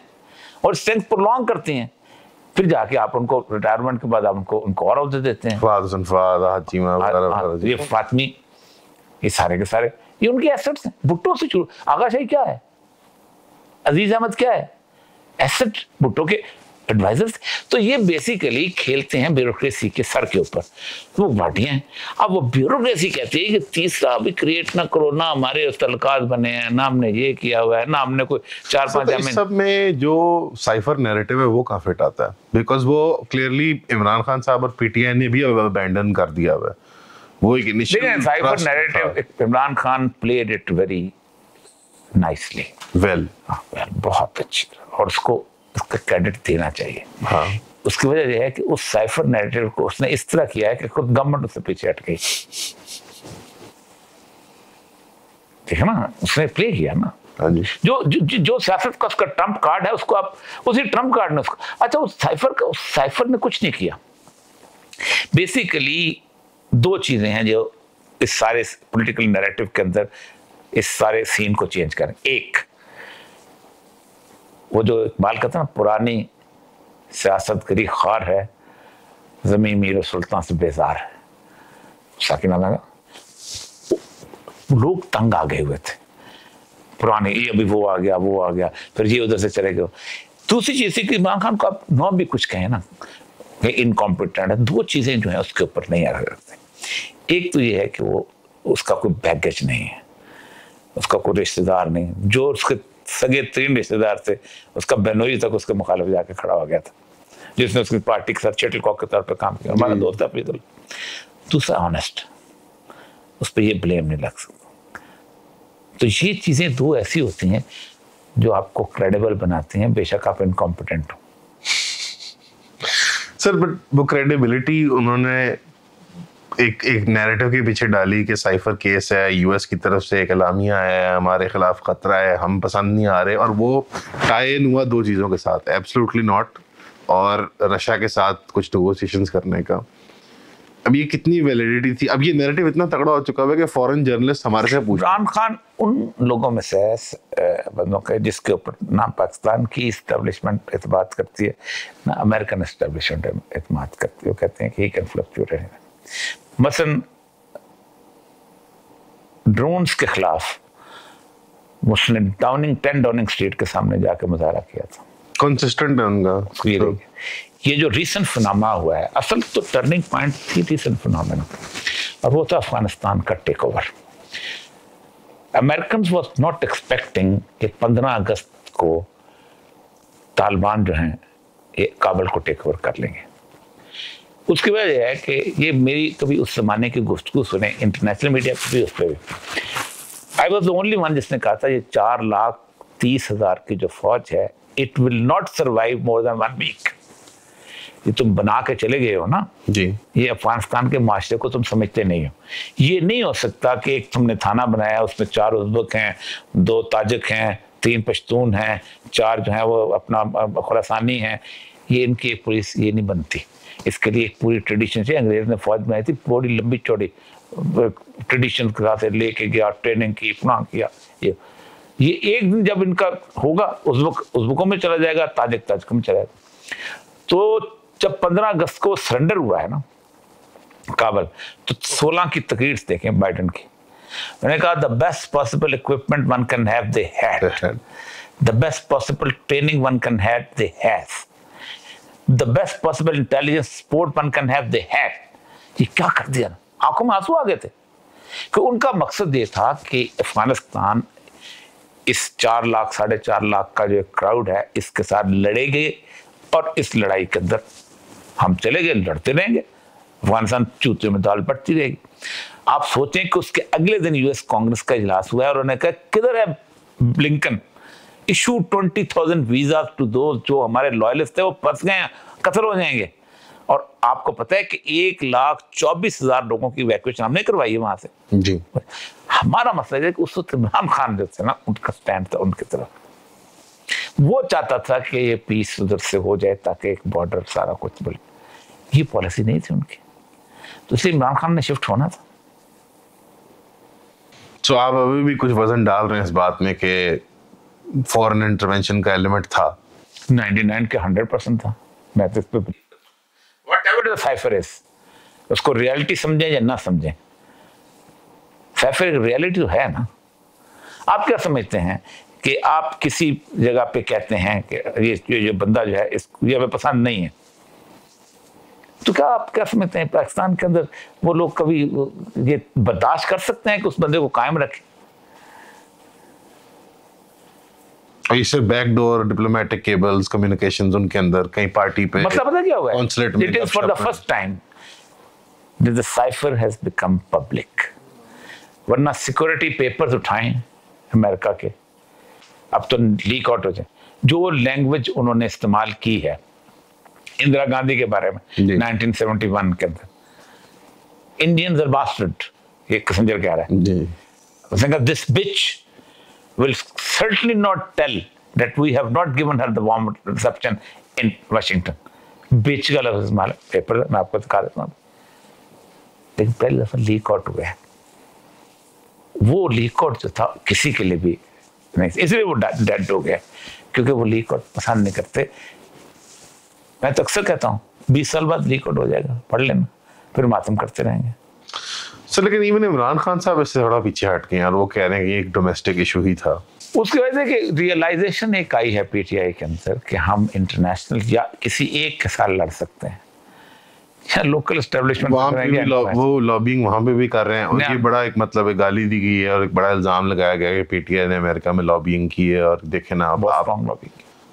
और स्ट्रेंथ प्रोलॉन्ग करती हैं, फिर जाके आप उनको रिटायरमेंट के बाद आप उनको और अहदे देते हैं। ये फातमी, ये सारे के सारे ये उनके एसेट्स हैं। भुट्टो से शुरू, आगा शाही क्या है, अजीज अहमद क्या है, एसेट भुट्टो के एडवाइजर्स। तो ये बेसिकली खेलते हैं ब्यूरोक्रेसी के सर के ऊपर, वो पार्टियां हैं। अब वो ब्यूरोक्रेसी कहती है कि तीसरा अभी क्रिएट ना करो, ना हमारे तलकात बने हैं, ना हमने ये किया हुआ है, ना हमने कोई 4-5 सब में जो साइफर नैरेटिव है वो कहाँ फिट आता है, बिकॉज वो क्लियरली इमरान खान साहब और पीटीआई ने भी अबैंडन कर दिया हुआ है। वो एक initial cipher narrative Imran Khan played it very nicely, well, बहुत अच्छी तरह, और उसको उसका क्रेडिट देना चाहिए। हाँ। उसकी वजह यह है कि उस साइफर नैरेटिव को उसने इस तरह किया है कि खुद गवर्नमेंट उससे पीछे हट गई। ठीक है ना, उसने प्ले किया ना। जो सियासत का उसका ट्रम्प कार्ड है, उसको आप उसी ट्रम्प कार्ड ने उसको, अच्छा उस साइफर ने कुछ नहीं किया। बेसिकली 2 चीजें हैं जो इस सारे पॉलिटिकल नैरेटिव के अंदर इस सारे सीन को चेंज करें। एक, वो जो इकबाल कहता है ना, पुरानी सियासत गरी खार है, ज़मीं मीर सुल्तान से बेजार है, साकिना लगा, लोग तंग आ गए हुए थे पुराने, ये अभी वो आ गया, फिर ये उधर से चले गए। दूसरी चीज़ थी कि इमरान खान को आप नौ भी कुछ कहें ना, ये इनकॉम्पिटेंट है, 2 चीज़ें जो है उसके ऊपर नहीं आ सकती। एक तो ये है कि वो उसका कोई बैगेज नहीं है, उसका कोई रिश्तेदार नहीं, जो उसके सगे 3 रिश्तेदार थे, उसका बहनोई तक उसके मुखालिफ जाके खड़ा हो गया था, जिसने उसकी पार्टी के साथ शटलकॉक के तौर पर काम किया, हमारा दोस्त है प्रीतुल्लाह। दूसरा ऑनेस्ट, उस पर ये ब्लेम नहीं लग सकता। तो ये चीजें दो ऐसी होती हैं जो आपको क्रेडिबल बनाती हैं, बेशक आप इनकॉम्पिटेंट हो। सर बट वो क्रेडिबिलिटी उन्होंने एक नैरेटिव के पीछे डाली कि साइफर केस है, यूएस की तरफ से एक एलामिया है, हमारे खिलाफ खतरा है, हम पसंद नहीं आ रहे, और वो टाई इन हुआ दो चीज़ों के साथ, एब्सोल्युटली नॉट, और रशिया के साथ कुछ नेगोशिएशंस करने का। अब ये कितनी वैलिडिटी थी? अब ये नैरेटिव इतना तगड़ा हो चुका है कि फॉरेन जर्नलिस्ट हमारे से पूछ, इमरान खान उन लोगों में से बंदों के जिसके ऊपर ना पाकिस्तान की इस्टेब्लिशमेंट एतमाद करती है ना अमेरिकन इस्टेब्लिशमेंट एतमाद करती है। वो कहते हैं कि ही कैन फ्लक्चुएट एनीवेयर। मसलन ड्रोन्स के खिलाफ उसने 10 डाउनिंग स्ट्रीट के सामने जाकर मुजाहरा किया था। कंसिस्टेंट है उनका। ये जो रीसेंट फिनोमेना हुआ है, असल तो टर्निंग पॉइंट थी रीसेंट फिनोमेना, और वो था अफगानिस्तान का take over. American was not expecting कि 15 अगस्त को तालिबान जो हैं ये काबुल को टेक ओवर कर लेंगे। उसकी वजह है कि ये मेरी कभी उस जमाने की गुफ्तगू सुने इंटरनेशनल मीडिया पर भी, उस पर भी I was the only one जिसने कहा था ये 4,30,000 की जो फौज है it will not survive more than 1 week. ये तुम बना के चले गए हो ना जी, ये अफगानिस्तान के माशरे को तुम समझते नहीं हो। ये नहीं हो सकता कि एक तुमने थाना बनाया उसमें 4 उज़्बेक हैं, 2 ताजिक हैं, 3 पश्तून हैं, 4 जो हैं वो अपना खुरासानी हैं। ये इनकी एक पुलिस ये नहीं बनती। इसके लिए एक पूरी ट्रेडिशन से अंग्रेज ने फौज बनाई थी, बड़ी लंबी चौड़ी ट्रेडिशन के साथ लेके गया, ट्रेनिंग की, अपना किया। ये एक दिन जब इनका होगा उज़्बेकों में चला जाएगा, ताजिकों में चला जाएगा। तो जब 15 अगस्त को सरेंडर हुआ है ना काबुल, तो 16 की तकरीर देखें बाइडेन की। मैंने कहा the best possible equipment one can have they had, the best possible training one can have they has, the best possible intelligence support one can have they had. ये क्या कर दिया ना, आंखों में आंसू आ गए थे कि उनका मकसद ये था कि अफगानिस्तान इस 4 लाख 4.5 लाख का जो क्राउड है इसके साथ लड़ेंगे, और इस लड़ाई के अंदर हम चले गए, लड़ते रहेंगे, अफगानिस्तान चूते में दाल पड़ती रहेगी। आप सोचें कि उसके अगले दिन यूएस कांग्रेस का इजलास हुआ है और उन्होंने कहा किधर है Blinken, issue 20,000 visa to those जो हमारे लॉयलिस्ट थे वो फंस गए हैं, कत्ल हो जाएंगे। और आपको पता है कि 1,24,000 लोगों की वैक्यूएशन हमने करवाई है वहां से जी। हमारा मसला है कि उस वक्त इमरान खान जो थे ना उनका स्टैंड था उनकी तरफ, वो चाहता था कि ये पीस उधर से हो जाए ताकि एक बॉर्डर सारा कुछ बोले। ये पॉलिसी नहीं थी उनकी, तो इसलिए इमरान खान ने शिफ्ट होना था। तो आप अभी भी कुछ वजन डाल रहे हैं इस बात में कि फॉरेन इंटरवेंशन का एलिमेंट था? 99 के 100% था। मैं तो इस पे व्हाटएवर द साइफर इज, उसको रियलिटी समझें या ना समझें, साइफर एक रियलिटी तो है ना। आप क्या समझते हैं कि आप किसी जगह पे कहते हैं कि ये जो बंदा जो है ये हमें पसंद नहीं है, तो क्या आप क्या समझते हैं पाकिस्तान के अंदर वो लोग कभी ये बर्दाश्त कर सकते हैं कि उस बंदे को कायम रखें? इससे बैकडोर डिप्लोमेटिक केबल्स कम्युनिकेशंस उनके अंदर कहीं पार्टी पे मतलब पता क्या हुआ है? कॉन्सुलेट में it is for the first time that the cipher has become public. वरना सिक्योरिटी पेपर्स उठाएं अमेरिका के, अब तो लीक आउट हो जाए। जो लैंग्वेज उन्होंने इस्तेमाल की है इंदिरा गांधी के बारे में 1971 के अंदर, इंडियंस आर बास्टर्ड, ये किसिंजर कह रहा है, उसने कहा this beach will certainly not tell that we have not given her the warm reception in Washington. बीच का लफ्ज़ इस्तेमाल पेपर मैं आपको दिखा देता हूँ, लेकिन पहले दफा लीक आउट हुआ है। वो लीक आउट जो था किसी के लिए भी नहीं, इसलिए वो डेड हो गया, क्योंकि वो लीक आउट पसंद नहीं करते। मैं तो अक्सर कहता हूँ 20 साल बाद लीक आउट हो जाएगा, पढ़ लेना, फिर मातम करते रहेंगे। सर लेकिन इवन इमरान खान साहब इससे थोड़ा पीछे हट गए और वो कह रहे हैं कि एक डोमेस्टिक इशू ही था। उसकी वजह से कि रियलाइजेशन एक आई है पीटीआई के अंदर कि हम इंटरनेशनल या किसी एक के साथ लड़ सकते हैं या लोकल एस्टेब्लिशमेंट वो लॉबिंग वहाँ पे भी कर रहे हैं। और ये बड़ा एक मतलब एक गाली दी गई है और एक बड़ा इल्जाम लगाया गया है कि पीटीआई ने अमेरिका में लॉबिंग की है। और देखें ना,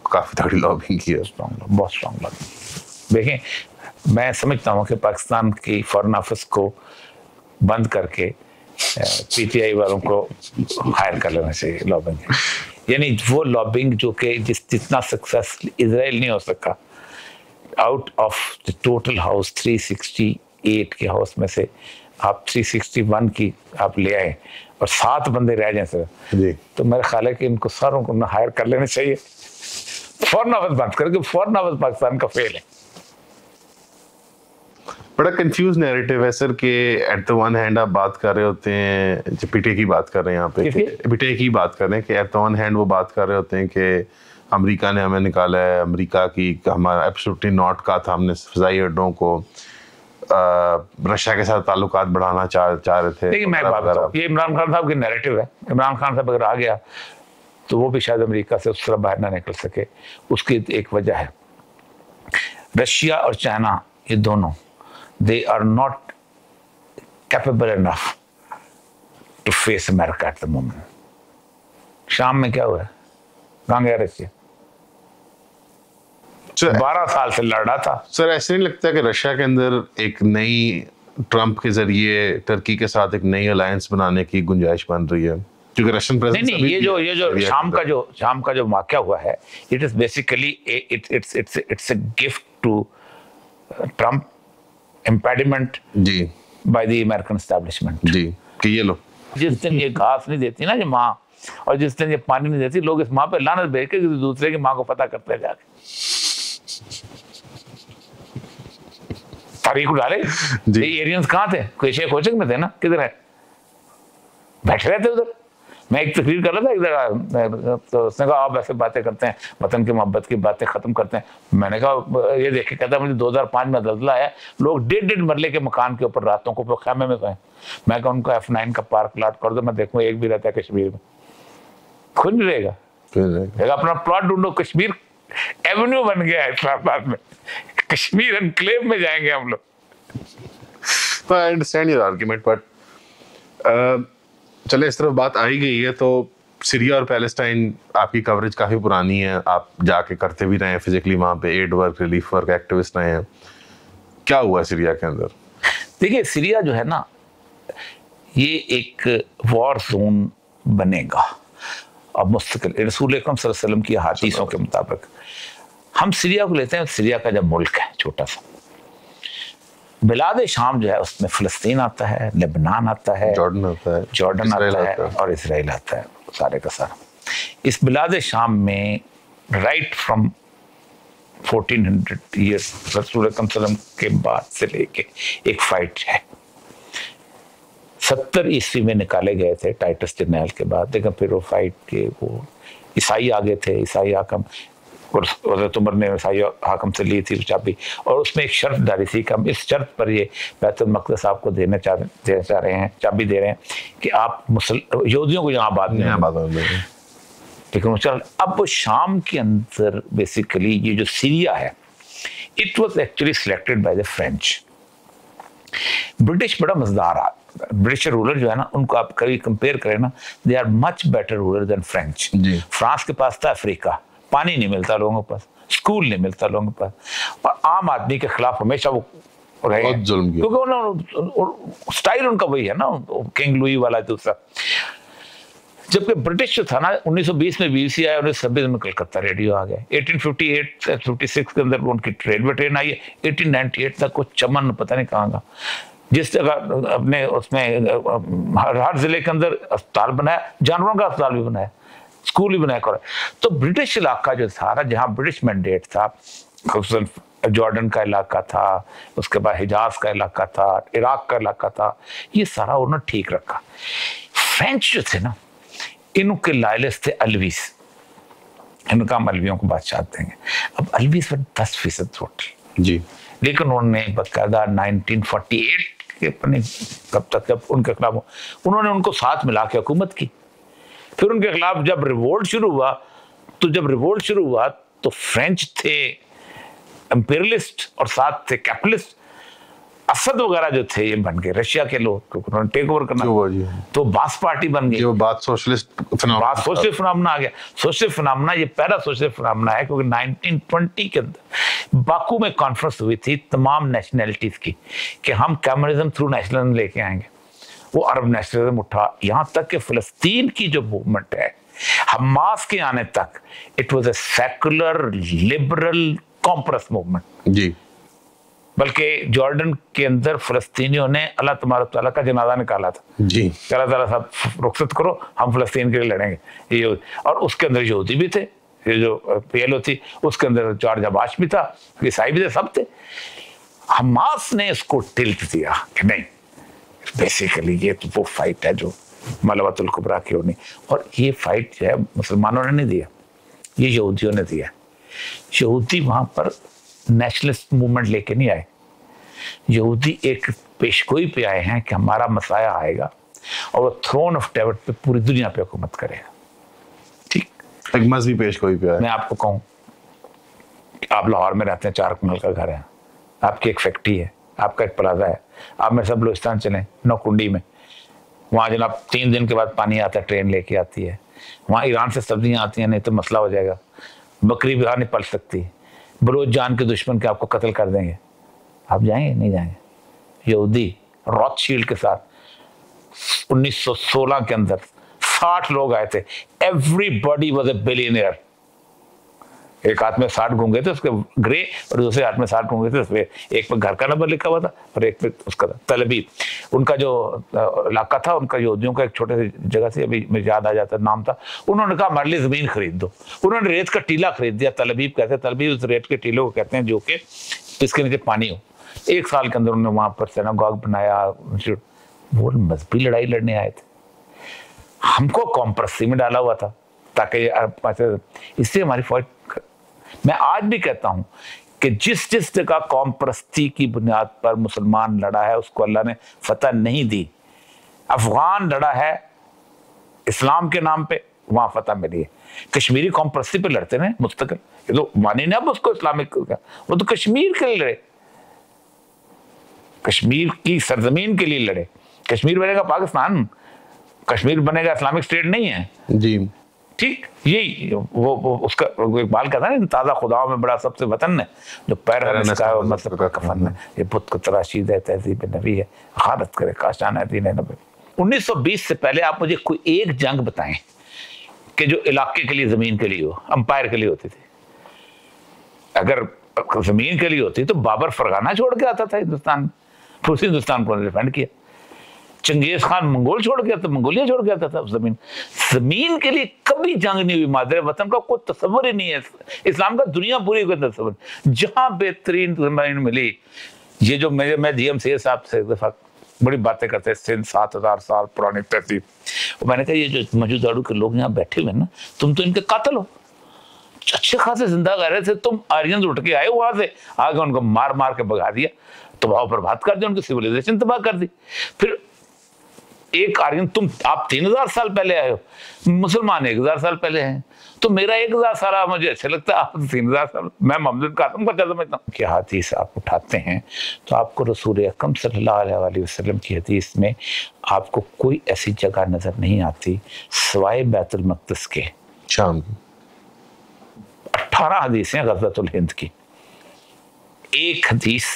काफी तगड़ी लॉबिंग की है, बहुत स्ट्रॉन्ग लॉबिंग। देखें, मैं समझता हूँ कि पाकिस्तान की फॉरेन ऑफिस को बंद करके पीटीआई वालों को हायर कर लेना चाहिए लॉबिंग, यानी वो लॉबिंग जो कि जितना सक्सेस इजराइल नहीं हो सका। Out of the total house 368 के हाउस में से आप 361 की आप ले आए और 7 बंदे रह जाए सर जी, तो मेरा ख्याल है कि इनको सारों को हायर कर लेना चाहिए। फौरन आवाज बात करके फौरन आवाज पाकिस्तान का फेल है। बड़ा कंफ्यूज नैरेटिव है सर कि एट द वन हैंड आप बात कर रहे होते हैं, जो पीटीआई की बात कर रहे हैं यहाँ पे, पीटीआई की बात कर रहे हैं कि एट द वन हैंड वो बात कर रहे होते हैं कि अमेरिका ने हमें निकाला है, अमेरिका की हमारा एब्सोल्युटली नॉट कहा था, हमने फ़िज़ाई अड्डों को रशिया के साथ ताल्लुकात बढ़ाना चाह रहे थे। लेकिन मैं बात बताऊं, ये इमरान खान साहब की नैरेटिव है। इमरान खान साहब अगर आ गया तो वो भी शायद अमेरिका से उस तरह बाहर ना निकल सके। उसकी एक वजह है, रशिया और चाइना ये दोनों they are not capable enough to face America at the moment. शाम में क्या हुआ है, कहाँ गया रशिया? 12 साल से लड़ रहा था। सर ऐसे नहीं लगता कि रशिया के अंदर एक नई, ट्रंप के जरिए टर्की के साथ एक नई अलायंस बनाने की गुंजाइश बन रही है? क्योंकि रशियन प्रेसिडेंट नहीं, ये जो शाम का जो वाकया हुआ है, it is basically it's a gift to Trump, impediment जी by the American establishment जी, कि ये लो जिस दिन ये घास नहीं देती ना ये माँ, और जिस दिन ये पानी नहीं देती, लोग इस माँ पे लानत भेज के दूसरे की माँ को पता करते हैं जाके। तारीख डाले ये एरियंस कहाँ थे, कोई शेख होचक में थे ना, किधर है, बैठे रहते उधर। मैं एक तकरीर कर रहा था एक, तो उसने कहा आप ऐसे बातें करते हैं, वतन की मोहब्बत की बातें खत्म करते हैं। मैंने कहा ये देख के कहता मुझे 2005 में जल्जला आया, लोग 1.5 मरले के मकान के ऊपर रातों को खैमे में सोए। मैं कहा उनको F9 का पार्क प्लाट कर दो, मैं देखूँ एक भी रहता है कश्मीर में, खुद नहीं रहेगा। अपना प्लॉट ढूंढो, कश्मीर एवेन्यू बन गया है इस्लामाबाद में, कश्मीर एनक्लेव में जाएंगे हम लोग। I understand your argument, but चले इस तरफ बात आई गई है तो सीरिया और पैलेस्टाइन आपकी कवरेज काफ़ी पुरानी है, आप जाके करते भी रहे हैं फिजिकली वहाँ पे, aid work, relief work, activist रहे हैं। क्या हुआ सीरिया के अंदर? देखिए सीरिया जो है ना, ये एक वॉर जोन बनेगा अब मुस्तकिल। रसूल अकरम सल्लल्लाहु अलैहि वसल्लम की हदीसों के मुताबिक हम सीरिया को लेते हैं, सीरिया का जब मुल्क है छोटा सा, बिलाद शाम जो है उसमें फ़लस्तीन आता है, लेबनान आता है, जॉर्डन आता है और इसराइल आता है, सारे का सारा। इस बिलाद शाम में राइट फ्रॉम 1400 ईयर्स रसूल अकरम सल्लल्लाहु अलैहि वसल्लम के बाद से लेके एक फाइट है। 70 ईस्वी में निकाले गए थे टाइटस जरनैल के बाद, लेकिन फिर वो फाइट के वो ईसाई आ गए थे, ईसाई हाकम, और हज़रत उमर ने ईसाई हाकम से ली थी चाबी, और उसमें एक शर्त डाली थी कि हम इस शर्त पर ये बैतुल मक़दस आपको देना चाह रहे हैं, चाबी दे रहे हैं कि आप यहूदियों को यहाँ बाद में, लेकिन चल अब वो शाम के अंदर बेसिकली ये जो सीरिया है, it was actually selected by the French. British बड़ा मजेदार, ब्रिटिश रूलर जो है ना, उनको आप कभी कंपेयर करें ना, they are much better ruler than French. France के पास था अफ्रीका, पानी नहीं मिलता लोगों के पास, स्कूल नहीं मिलता लोगों के पास, और आम आदमी के खिलाफ हमेशा वो रहे, क्योंकि स्टाइल उनका वही है ना, किंग लुई वाला दूसरा। जबकि ब्रिटिश जो था ना, 1920 में BBC आया, 1926 में कलकत्ता रेडियो आ गया, 1858-56 के अंदर उनकी रेलवे ट्रेन आई है, 1898 तक वो चमन पता नहीं कहाँ का, जिस जगह अपने उसमें हर जिले के अंदर अस्पताल बनाया, जानवरों का अस्पताल भी बनाया, स्कूल भी बनाया कर। तो ब्रिटिश इलाका जो था, जहाँ ब्रिटिश मैंडेट था, जॉर्डन का इलाका था, उसके बाद हिजाज का इलाका था, इराक का इलाका था, ये सारा उन्होंने ठीक रखा। फ्रेंच जो थे ना, इनके लायलिस थे अलवीस, इनका हम अलवियों को बादशाह देंगे। अब अलवीस पर 10% वोट जी, लेकिन उन्होंने बकायदा 1948 के अपने कब तक जब उनके खिलाफ उन्होंने उनको साथ मिला के हुकूमत की। फिर उनके खिलाफ जब रिवोल्ट शुरू हुआ तो फ्रेंच थे इंपीरियलिस्ट और साथ थे कैपिटलिस्ट, असद वगैरह जो थे ये बन गए रशिया के लोग, क्योंकि उन्होंने टेक ओवर करना, तो बास पार्टी बन गई, बात सोशलिस्ट फिनोमेना आ गया। सोशलिस्ट फिनोमेना ये पहला सोशलिस्ट फिनोमेना है, क्योंकि 1920 के अंदर बाकू में कॉन्फ्रेंस हुई थी तमाम नेशनैलिटीज की कि हम कम्युनिज्म थ्रू नेशनलिज्म लेके आएंगे, वो अरब नेशनलिज्म उठा, यहां तक कि फिलिस्तीन की जो मूवमेंट है हमास के आने तक, it was a secular liberal compress movement जी। बल्कि जॉर्डन के अंदर फिलिस्तीनियों ने अल्लाह तबारक तआला का जनाजा निकाला था जी। अल्लाह ताला साहब रुखसत करो, हम फिलिस्तीन के लिए लड़ेंगे। ये और उसके अंदर यहूदी भी थे, ये जो पीएलओ थी उसके अंदर जॉर्ज अब्बास भी था, ईसाई भी थे, सब थे। हमास ने इसको टिल्ट दिया कि नहीं, बेसिकली ये तो वो फाइट है जो मलबतुल कुबरा की होनी, और ये फाइट जो है मुसलमानों ने नहीं दिया, ये यहूदियों ने दिया। यहूदी वहां पर नेशनलिस्ट मूवमेंट लेके नहीं आए, यहूदी एक पेशगोई पे आए हैं कि हमारा मसाया आएगा और वो थ्रोन ऑफ डेविड पे पूरी दुनिया पे हुकूमत करेगा। ठीक, एक मजहबी पेशगोई पे आए। मैं आपको कहूँ, आप लाहौर में रहते हैं, 4 कमल का घर है, आपकी एक फैक्ट्री है, आपका एक प्लाजा है, आप मेरे सब बलूचिस्तान चलें नौकुंडी में, वहाँ जनाब 3 दिन के बाद पानी आता है, ट्रेन लेके आती है, वहाँ ईरान से सब्जियाँ आती हैं, नहीं तो मसला हो जाएगा, बकरी भी नहीं पल सकती, बलोच जान के दुश्मन के आपको कत्ल कर देंगे, आप जाएंगे नहीं जाएंगे। यहूदी रॉथशील्ड के साथ 1916 के अंदर 60 लोग आए थे, एवरीबॉडी वाज अ बिलियनियर। एक हाथ में 60 घूंगे थे उसके ग्रे, और दूसरे हाथ में 60 घूंगे थे उसमें एक पे घर का नंबर लिखा हुआ था और एक पे उसका तलबी। उनका जो इलाका था, उनका यहूदियों का एक छोटे सी जगह थी, अभी मुझे याद आ जाता नाम था, उन्होंने कहा हमारे लिए जमीन खरीद दो, उन्होंने रेत का टीला खरीद दिया, तलबीब कहते हैं, तलबीब उस रेत के टीले को कहते हैं जो कि इसके नीचे पानी हो। 1 साल के अंदर उन्होंने वहां पर सिनेगॉग बनाया। वो मजहबी लड़ाई लड़ने आए थे, हमको कॉम्प्रेसी में डाला हुआ था ताकि इससे हमारी फौज। मैं आज भी कहता हूं कि जिस जिस जगह कौम परस्ती की बुनियाद पर मुसलमान लड़ा है उसको अल्लाह ने फतह नहीं दी। अफगान लड़ा है इस्लाम के नाम पे, वहां फतह मिली है। कश्मीरी कौम परस्ती पे लड़ते रहे मुस्तकिल, ये तो माने ना अब उसको इस्लामिक, वो तो कश्मीर के लिए लड़े, कश्मीर की सरजमीन के लिए लड़े। कश्मीर बनेगा पाकिस्तान, कश्मीर बनेगा इस्लामिक स्टेट नहीं है जी। ठीक, यही वो उसका इकबाल कहता है ना, ताज़ा खुदाओं में बड़ा सबसे वतन है जो पैर मतलब का कफन है, ये बुत को तराशीद है, तहजीब नबी है, खारत करे काशाना दीन नबी। 1920 से पहले आप मुझे कोई एक जंग बताएं कि जो इलाके के लिए, जमीन के लिए हो, अंपायर के लिए होती थी। अगर जमीन के लिए होती तो बाबर फरगाना छोड़ के आता था हिंदुस्तान, फिर उसी हिंदुस्तान को डिफेंड किया। चंगेज खान मंगोल छोड़ गया तो मंगोलिया छोड़ गया था। जमीन, जमीन के लिए कभी जंग नहीं हुई, मादरे वतन का कोई तस्वर ही नहीं है इस्लाम का, दुनिया पूरी का तस्वर। जहां बेहतरीन जमीन मिली, ये जो मैं जीएम से साहब से एक दफा बड़ी बातें करते हैं, सिंध 7000 साल पुरानी तहसीब, मैंने कहा ये जो मौजूदाड़ू के लोग यहाँ बैठे हुए ना, तुम तो इनके कातिल हो, अच्छे खासे जिंदा रह रहे थे, तुम आर्यन उठ के आए वहां से, आगे उनको मार मार के भगा दिया, तबाह बर्बाद कर दिया, उनकी सिविलाइजेशन तबाह कर दी। फिर एक आर्यन, आप 3000 साल पहले आए हो, मुसलमान 1000 साल पहले हैं, तो मेरा 1000 साल मुझे अच्छा लगता है, आप 3000 साल, मैं मोहम्मद कासिम को अच्छा समझता हूँ। क्या हदीस आप उठाते हैं तो आपको रसूल अकरम सल्लल्लाहु अलैहि वसल्लम की हदीस में आपको कोई ऐसी जगह नजर नहीं आती सिवाय बैतुल मक़दिस के। शाम की 18 हदीसें ग़ज़वतुल हिंद की, एक हदीस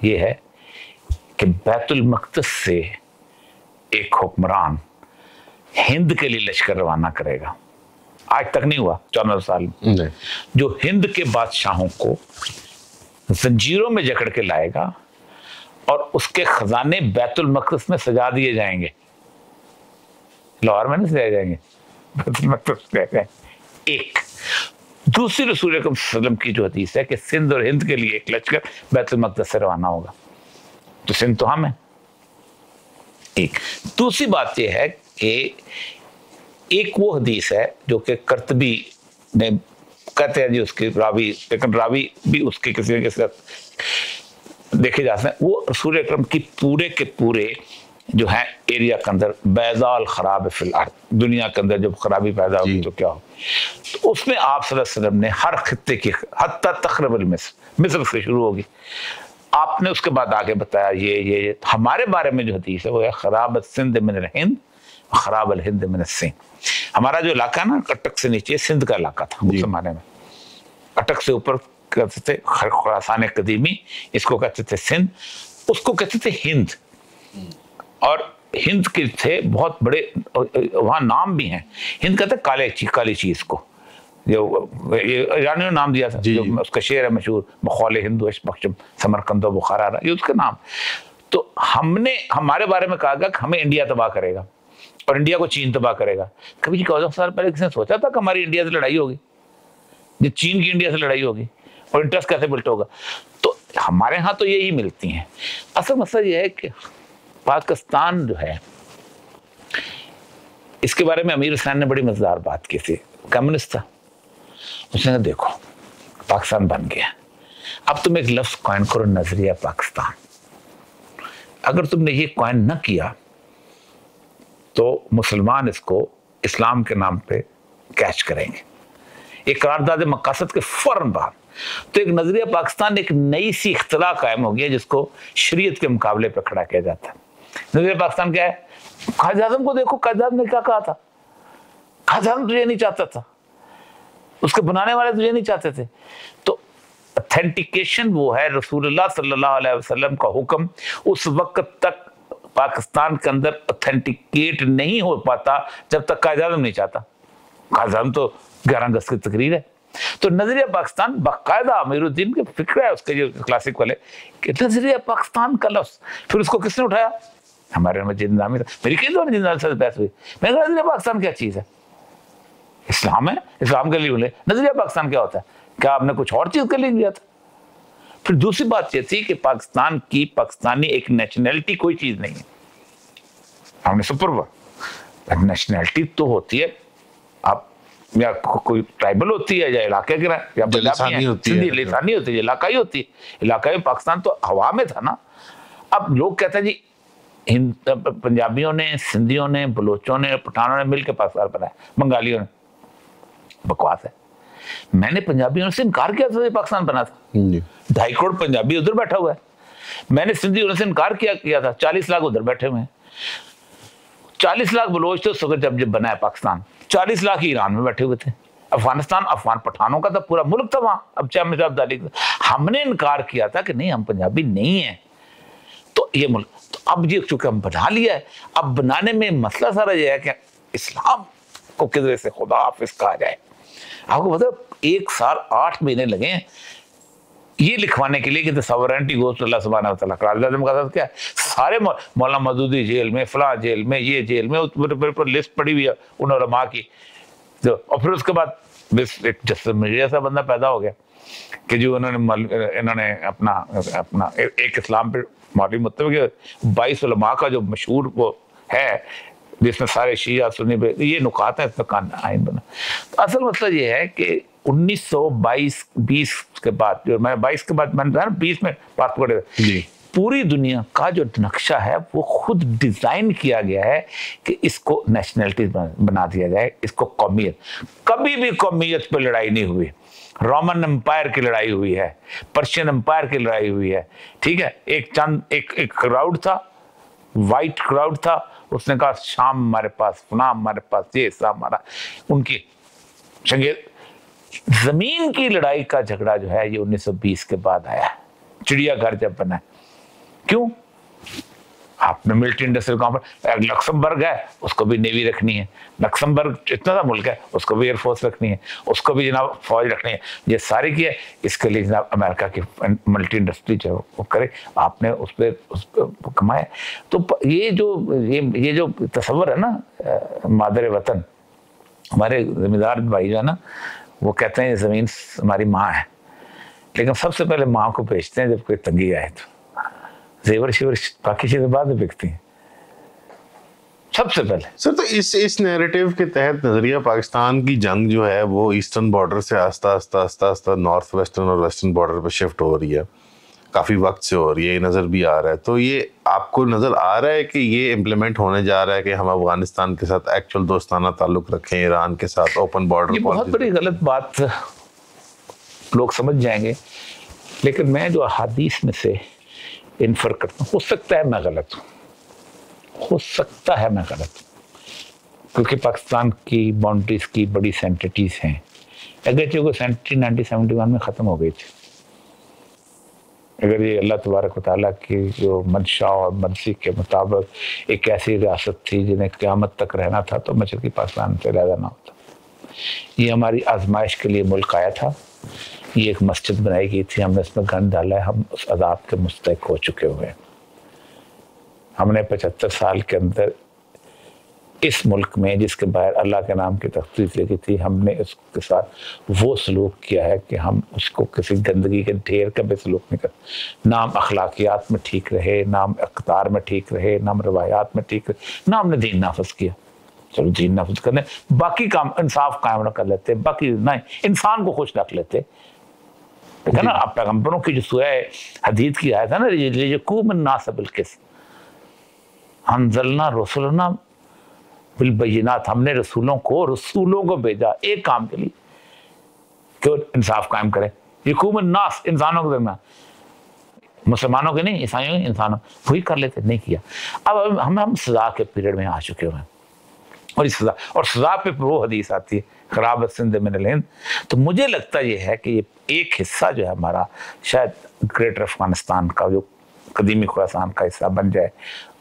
ये है कि बैतुल मक़दिस से एक हुक्मरान हिंद के लिए लश्कर रवाना करेगा। आज तक नहीं हुआ 14 साल में, जो हिंद के बादशाहों को जंजीरों में जकड़ के लाएगा और उसके खजाने बैतुल मक़दिस में सजा दिए जाएंगे। लाहौर में नहीं सजाए जाएंगे, बैतुल मक़दिस सजाए जाएंगे। एक दूसरी रसूल अकरम सल्लल्लाहु अलैहि वसल्लम की जो हदीस है कि सिंध और हिंद के लिए एक लश्कर बैतुल मक़दिस से रवाना होगा, तो सिंध तो हम है। एक दूसरी बात यह है कि एक वो हदीस है जो कि कर्तबी ने कहते हैं जी उसकी रावी, लेकिन रावी भी उसके किसी न किसी देखे जा सकते हैं, वो रसूल अकरम की पूरे के पूरे जो है एरिया के अंदर बैजाल खराब फिलहाल दुनिया के अंदर जब खराबी पैदा होगी तो क्या हो, तो उसमें आप सल्लल्लाहु अलैहि वसल्लम ने हर खित्ते की हत्ता तक़रीबन मिस्र से शुरू होगी, आपने उसके बाद आगे बताया ये हमारे बारे में जो हदीस है वो है खराबत सिंध मिनल हिंद, खराब अल हिंद मिनल सिंध। हमारा जो इलाका ना अटक से नीचे सिंध का इलाका था उस जमाने में, अटक से ऊपर कहते थे खुरासान कदीमी, इसको कहते थे सिंध, उसको कहते थे हिंद, और हिंद के थे बहुत बड़े, वहाँ नाम भी हैं, हिंद कहते काली चीज को, जो ईरानी ने नाम दिया था, जो उसका शेर है मशहूर, बखौल हिंदू पक्षम समरकंदो बुखारा, ये उसका नाम। तो हमने हमारे बारे में कहा कि हमें इंडिया तबाह करेगा और इंडिया को चीन तबाह करेगा। कभी 14 साल पहले किसी ने सोचा था कि हमारी इंडिया से लड़ाई होगी, जो चीन की इंडिया से लड़ाई होगी, और इंटरेस्ट कैसे बिल्ट होगा? तो हमारे यहाँ तो यही मिलती हैं। असल मसला ये है कि पाकिस्तान जो है, इसके बारे में अमीर हुसैन ने बड़ी मजेदार बात की थी। कम्युनिस्ट था, उसने कहा देखो पाकिस्तान बन गया, अब तुम एक लफ्ज कॉइन करो, नजरिया पाकिस्तान। अगर तुमने ये कॉइन न किया तो मुसलमान इसको इस्लाम के नाम पे कैच करेंगे। एक करारदाद मकासद के फौरन बाद तो एक नजरिया पाकिस्तान, एक नई सी इख्तला कायम हो गया जिसको शरीयत के मुकाबले पे खड़ा किया जाता है। नजरिया पाकिस्तान क्या है? कायद आज़म को देखो, कायद आज़म ने क्या कहा था, कायद आज़म तुझे नहीं चाहता था, उसके बनाने वाले तुझे नहीं चाहते थे। तो ऑथेंटिकेशन वो है रसूलुल्लाह सल्लल्लाहु अलैहि वसल्लम का हुक्म उस वक्त तक पाकिस्तान के अंदर ऑथेंटिकेट नहीं हो पाता जब तक कायद आज़म नहीं चाहता। कायद आज़म तो 11 अगस्त की तकरीर है। तो नजरिया पाकिस्तान बाकायदा अमीरुद्दीन के फिक्र है उसके, जो क्लासिक वाले कि नजरिया पाकिस्तान का लफ्ज, फिर उसको किसने उठाया? हमारे मस्जिद निजामी था, मेरी कई दफा जिंदा से बहस हुई, मैंने कहा नजरिया पाकिस्तान क्या चीज है? इस्लाम है, इस्लाम के लिए बोले नजरिया पाकिस्तान क्या होता है? क्या आपने कुछ और चीज के लिए दिया था? फिर दूसरी बात यह थी कि पाकिस्तान की पाकिस्तानी एक नेशनैलिटी कोई चीज नहीं है। हमने सुपर नेशनैलिटी तो होती है, आप या कोई ट्राइबल होती है या इलाके के, या लिसानी होती है, इलाकाई होती है। इलाकाई पाकिस्तान तो हवा में था ना। अब लोग कहते हैं जी पंजाबियों ने, सिंधियों ने, बलोचों ने, पठानों ने मिलकर पाकिस्तान बनाया, बंगालियों ने। बकवास है। मैंने पंजाबियों से इनकार किया था पाकिस्तान बना था, 2.5 करोड़ पंजाबी उधर बैठा हुआ है। मैंने सिंधियों से इनकार किया था, 40 लाख उधर बैठे हुए हैं। 40 लाख बलोच तो सगर जब बनाया पाकिस्तान, 40 लाख ही ईरान में बैठे हुए थे। अफगानिस्तान अफगान पठानों का तो पूरा मुल्क था वहां। अब चाहे अब्दाली, हमने इनकार किया था कि नहीं हम पंजाबी नहीं है, तो ये मुल्क। तो अब ये चूंकि हम बना लिया है, अब बनाने में मसला सारा ये है कि इस्लाम को किधर से खुदा हाफिज कहा जाए। आपको मतलब 1 साल 8 महीने लगे हैं ये लिखवाने के लिए कि सॉवरेनिटी गोज़ टू अल्लाह सुब्हानहू व तआला। करारदाद का क्या है? सारे मौलाना मदूदी जेल में, फला जेल में, ये जेल में, ऊपर लिस्ट पड़ी हुई है उन उलमा की। तो और फिर उसके बाद एक जस्टिस मिर्जा सा बंदा पैदा हो गया कि जो इन्होंने अपना एक इस्लाम पे मौलवी मुत्तफ़िक़ 22 उलमा का जो मशहूर वो है जिसमें सारे शिया सुन्नी पे ये नुकात है, इसमें कान आइन बना। तो असल मसला ये है कि 1922 के बाद, जो मैं 22 के बाद मैंने 20 में पासपोर्ट है, पूरी दुनिया का जो नक्शा है वो खुद डिजाइन किया गया है कि इसको नेशनलिटी बना दिया जाए, इसको कौमियत। कभी भी कौमियत पे लड़ाई नहीं हुई। रोमन एम्पायर की लड़ाई हुई है, पर्शियन एम्पायर की लड़ाई हुई है, ठीक है। एक क्राउड था, वाइट क्राउड था, उसने कहा शाम हमारे पास, फना हमारे पास, ये हिस्सा हमारा। उनकी जमीन की लड़ाई का झगड़ा जो है ये 1920 के बाद आया, चिड़ियाघर जब बना। क्यों? आपने मिलिट्री इंडस्ट्रियल कॉम्प्लेक्स, लक्समबर्ग है उसको भी नेवी रखनी है, लक्समबर्ग इतना सा मुल्क है उसको भी एयरफोर्स रखनी है, उसको भी जनाब फौज रखनी है। ये सारी की है, इसके लिए जनाब अमेरिका की मिलिट्री इंडस्ट्री जो वो करे, आपने उस पर कमाया। तो ये जो तस्वर है ना मादर वतन, हमारे जिम्मेदार भाई जो है ना वो कहते हैं ज़मीन हमारी माँ है, लेकिन सबसे पहले माँ को बेचते हैं जब कोई तंगी आए। तो जेवर शिवर बाकी चीजें बाद में बिकती हैं सबसे पहले। सर तो इस नैरेटिव के तहत नजरिया पाकिस्तान की जंग जो है वो ईस्टर्न बॉर्डर से आस्ता नॉर्थ वेस्टर्न और वेस्टर्न बॉर्डर पर शिफ्ट हो रही है, काफ़ी वक्त से हो रही है, ये नज़र भी आ रहा है। तो ये आपको नज़र आ रहा है कि ये इम्प्लीमेंट होने जा रहा है कि हम अफगानिस्तान के साथ एक्चुअल दोस्ताना ताल्लुक रखें, ईरान के साथ ओपन बॉर्डर? ये बहुत बड़ी गलत बात लोग समझ जाएंगे, लेकिन मैं जो अहादीस में से इन्फर करता हूँ, हो सकता है मैं गलत हूँ, हो सकता है मैं गलत हूँ, क्योंकि पाकिस्तान की बाउंड्रीज की बड़ी सेंसिटिविटीज हैं। अगरचे वो सेंसिटिविटी 1971 में ख़त्म हो गई थी, अगर ये अल्लाह तबारक व तआला की जो मंशा और मर्जी के मुताबिक एक ऐसी रियासत थी जिन्हें क़यामत तक रहना था तो मशरक़ी पाकिस्तान से ज़्यादा ना होता। ये हमारी आजमाइश के लिए मुल्क आया था, ये एक मस्जिद बनाई गई थी, हमने इसमें गंद डाला है, हम उस अजाब के मुस्तहिक हो चुके हुए हैं। हमने 75 साल के अंदर इस मुल्क में जिसके बाहर अल्लाह के नाम की तख्तीस लगी थी, हमने उसके साथ वो सलूक किया है कि हम उसको किसी गंदगी के ढेर का भी सलूक नहीं कर, नाम अखलाकियात में ठीक रहे, नाम अक़दार में ठीक रहे, नाम रवायात में ठीक रहे, ना हमने दीन नाफिज किया। चलो दीन नाफिज करने, बाकी काम इंसाफ कायम कर लेते, बाकी नहीं इंसान को खुश रख लेते, है ना। आप पैगम्बरों की जो सूरह हदीद की आयत है ना, लियकूम अन्नास बिलकिस, अंज़लना रसूलना बिलबय्यिनात, हमने रसूलों को भेजा एक काम के लिए कि इंसाफ कायम करे। यकूम अन्नास, इंसानों के दरमियान, मुसलमानों के नहीं, ईसाइयों के, इंसानों, वही कर लेते, नहीं किया। अब हम सजा के पीरियड में आ चुके हुए हैं और इस सजा, और सजा पे वो हदीस आती है खराब सिंध मिनल हिंद। तो मुझे लगता ये है कि ये एक हिस्सा जो है हमारा शायद ग्रेटर अफगानिस्तान का जो कदीमी खुरासान का हिस्सा बन जाए,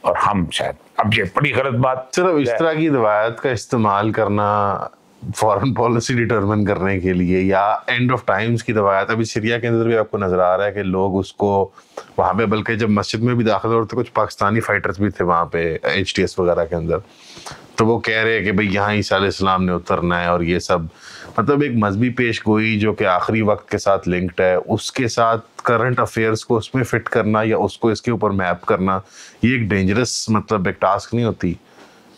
और हम शायद, अब ये बड़ी गलत बात, सिर्फ इस तरह की रवायत का इस्तेमाल करना फॉरेन पॉलिसी डिटरमिन करने के लिए, या एंड ऑफ टाइम्स की रवायत, अभी सीरिया के अंदर भी आपको नजर आ रहा है कि लोग उसको वहाँ पे, बल्कि जब मस्जिद में भी दाखिल होते कुछ पाकिस्तानी फाइटर्स भी थे वहाँ पे HTS वगैरह के अंदर, तो वो कह रहे हैं कि भाई यहाँ ईसा अलैहिस्सलाम ने उतरना है और ये सब, मतलब एक मजहबी पेश गोई जो कि आखिरी वक्त के साथ लिंक्ड है, उसके साथ करंट अफेयर्स को उसमें फिट करना या उसको इसके ऊपर मैप करना, ये एक डेंजरस मतलब एक टास्क नहीं होती।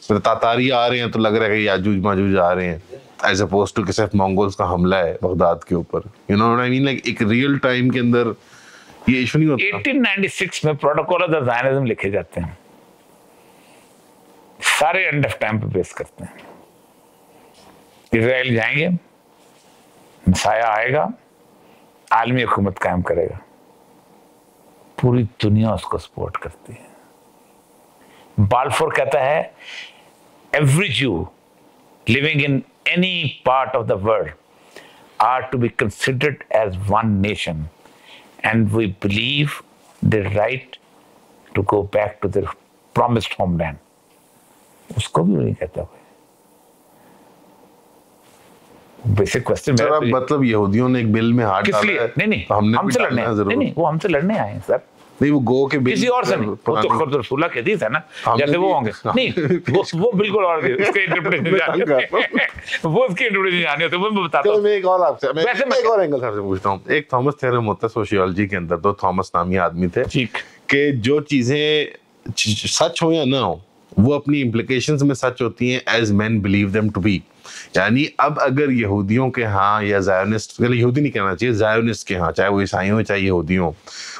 तो तातारी आ रहे हैं तो लग रहा है कि याजूज माजूज आ रहे हैं, एज अपोज टू कि सिर्फ मंगोल्स का हमला है बगदाद के ऊपर, you know what I mean, like एक रियल टाइम के अंदर ये इशू नहीं होता। 1896 में प्रोटोकॉल ऑफ द ज़ायनिज़्म लिखे जाते हैं, सारे एंड ऑफ टाइम पे बेस करते हैं। इजराइल जाएंगे, मसाया आएगा, आलमी हुकूमत कायम करेगा, पूरी दुनिया उसको सपोर्ट करती है। बाल्फोर कहता है every Jew living in any part of the world are to be considered as one nation and we believe the right to go back to their promised homeland. उसको भी नहीं कहता कोई। बेसिक क्वेश्चन सर, अब मतलब यहूदियों ने एक बिल में हाथ डाला है, नहीं हमसे लड़ने, नहीं वो हमसे लड़ने आए हैं सर, नहीं वो गो के बिल किसी और से नहीं, वो तो खुद रसूलुल्लाह की हदीस है ना, जैसे वो होंगे, नहीं वो बिल्कुल और उसके इंटरप्रिटेशन वो उसकी इंटरप्रिटेशन जानी होती है, वो मैं बताता हूं। मैं एक और आपसे एक और एंगल से पूछता हूं। एक थॉमस थ्योरम होता है सोशियोलॉजी के अंदर, दो थॉमस नामी आदमी थे कि जो चीजें सच हो या ना हो वो अपनी इम्प्लीकेशंस में सच होती हैं as man believe them to be. यानी अब अगर यहूदियों के यहाँ या ज़ायोनिस्ट, यहूदी नहीं कहना चाहिए, ज़ायोनिस्ट के यहाँ, चाहे वो ईसाई हो चाहे यहूदी हो,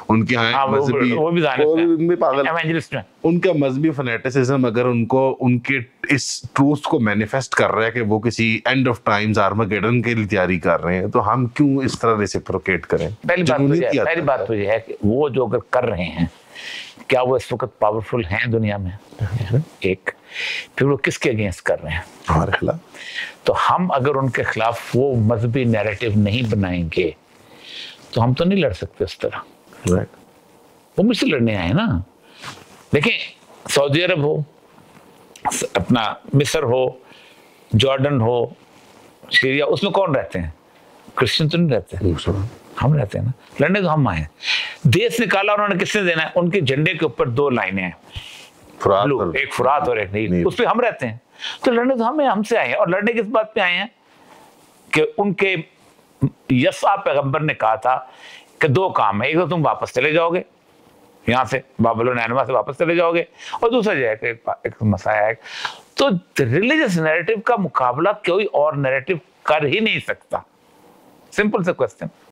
उनके यहाँ मजहबी, वो भी पागल, उनका मजहबी फनेटिसिज्म अगर उनको उनके इस ट्रूथ को मैनिफेस्ट कर रहा है कि वो किसी एंड ऑफ टाइम्स आर्मागेडन के लिए तैयारी कर रहे हैं, तो हम क्यों इस तरह रेसिप्रोकेट करें? पहली बात तो ये है कि वो जो अगर कर रहे हैं, क्या वो इस वक्त पावरफुल हैं दुनिया में? एक, फिर वो किसके अगेंस्ट कर रहे हैं? हमारे खिलाफ। तो हम अगर उनके खिलाफ वो मजहबी नैरेटिव नहीं बनाएंगे तो हम तो नहीं लड़ सकते उस तरह। वो मुझसे लड़ने आए ना। देखिए, सऊदी अरब हो, अपना मिस्र हो, जॉर्डन हो, सीरिया, उसमें कौन रहते हैं? क्रिश्चियन तो नहीं रहते, हम रहते हैं ना। लड़ने तो हम आए। देश निकाला उन्होंने, किसने देना है? उनके झंडे के ऊपर दो लाइनें हैं, एक फुरात और एक नील, उस पर हम रहते हैं। तो लड़ने तो हमें, हमसे आए हैं। और लड़ने किस बात पे आए हैं कि उनके यसा पैगंबर ने कहा था कि दो काम है, एक तो तुम वापस चले जाओगे यहाँ से, बाबुल नैनवा से वापस चले जाओगे, और दूसरा जो है कि एक मसाया है। तो रिलीजियस नैरेटिव का मुकाबला कोई और नैरेटिव कर ही नहीं सकता। सिंपल सा क्वेश्चन।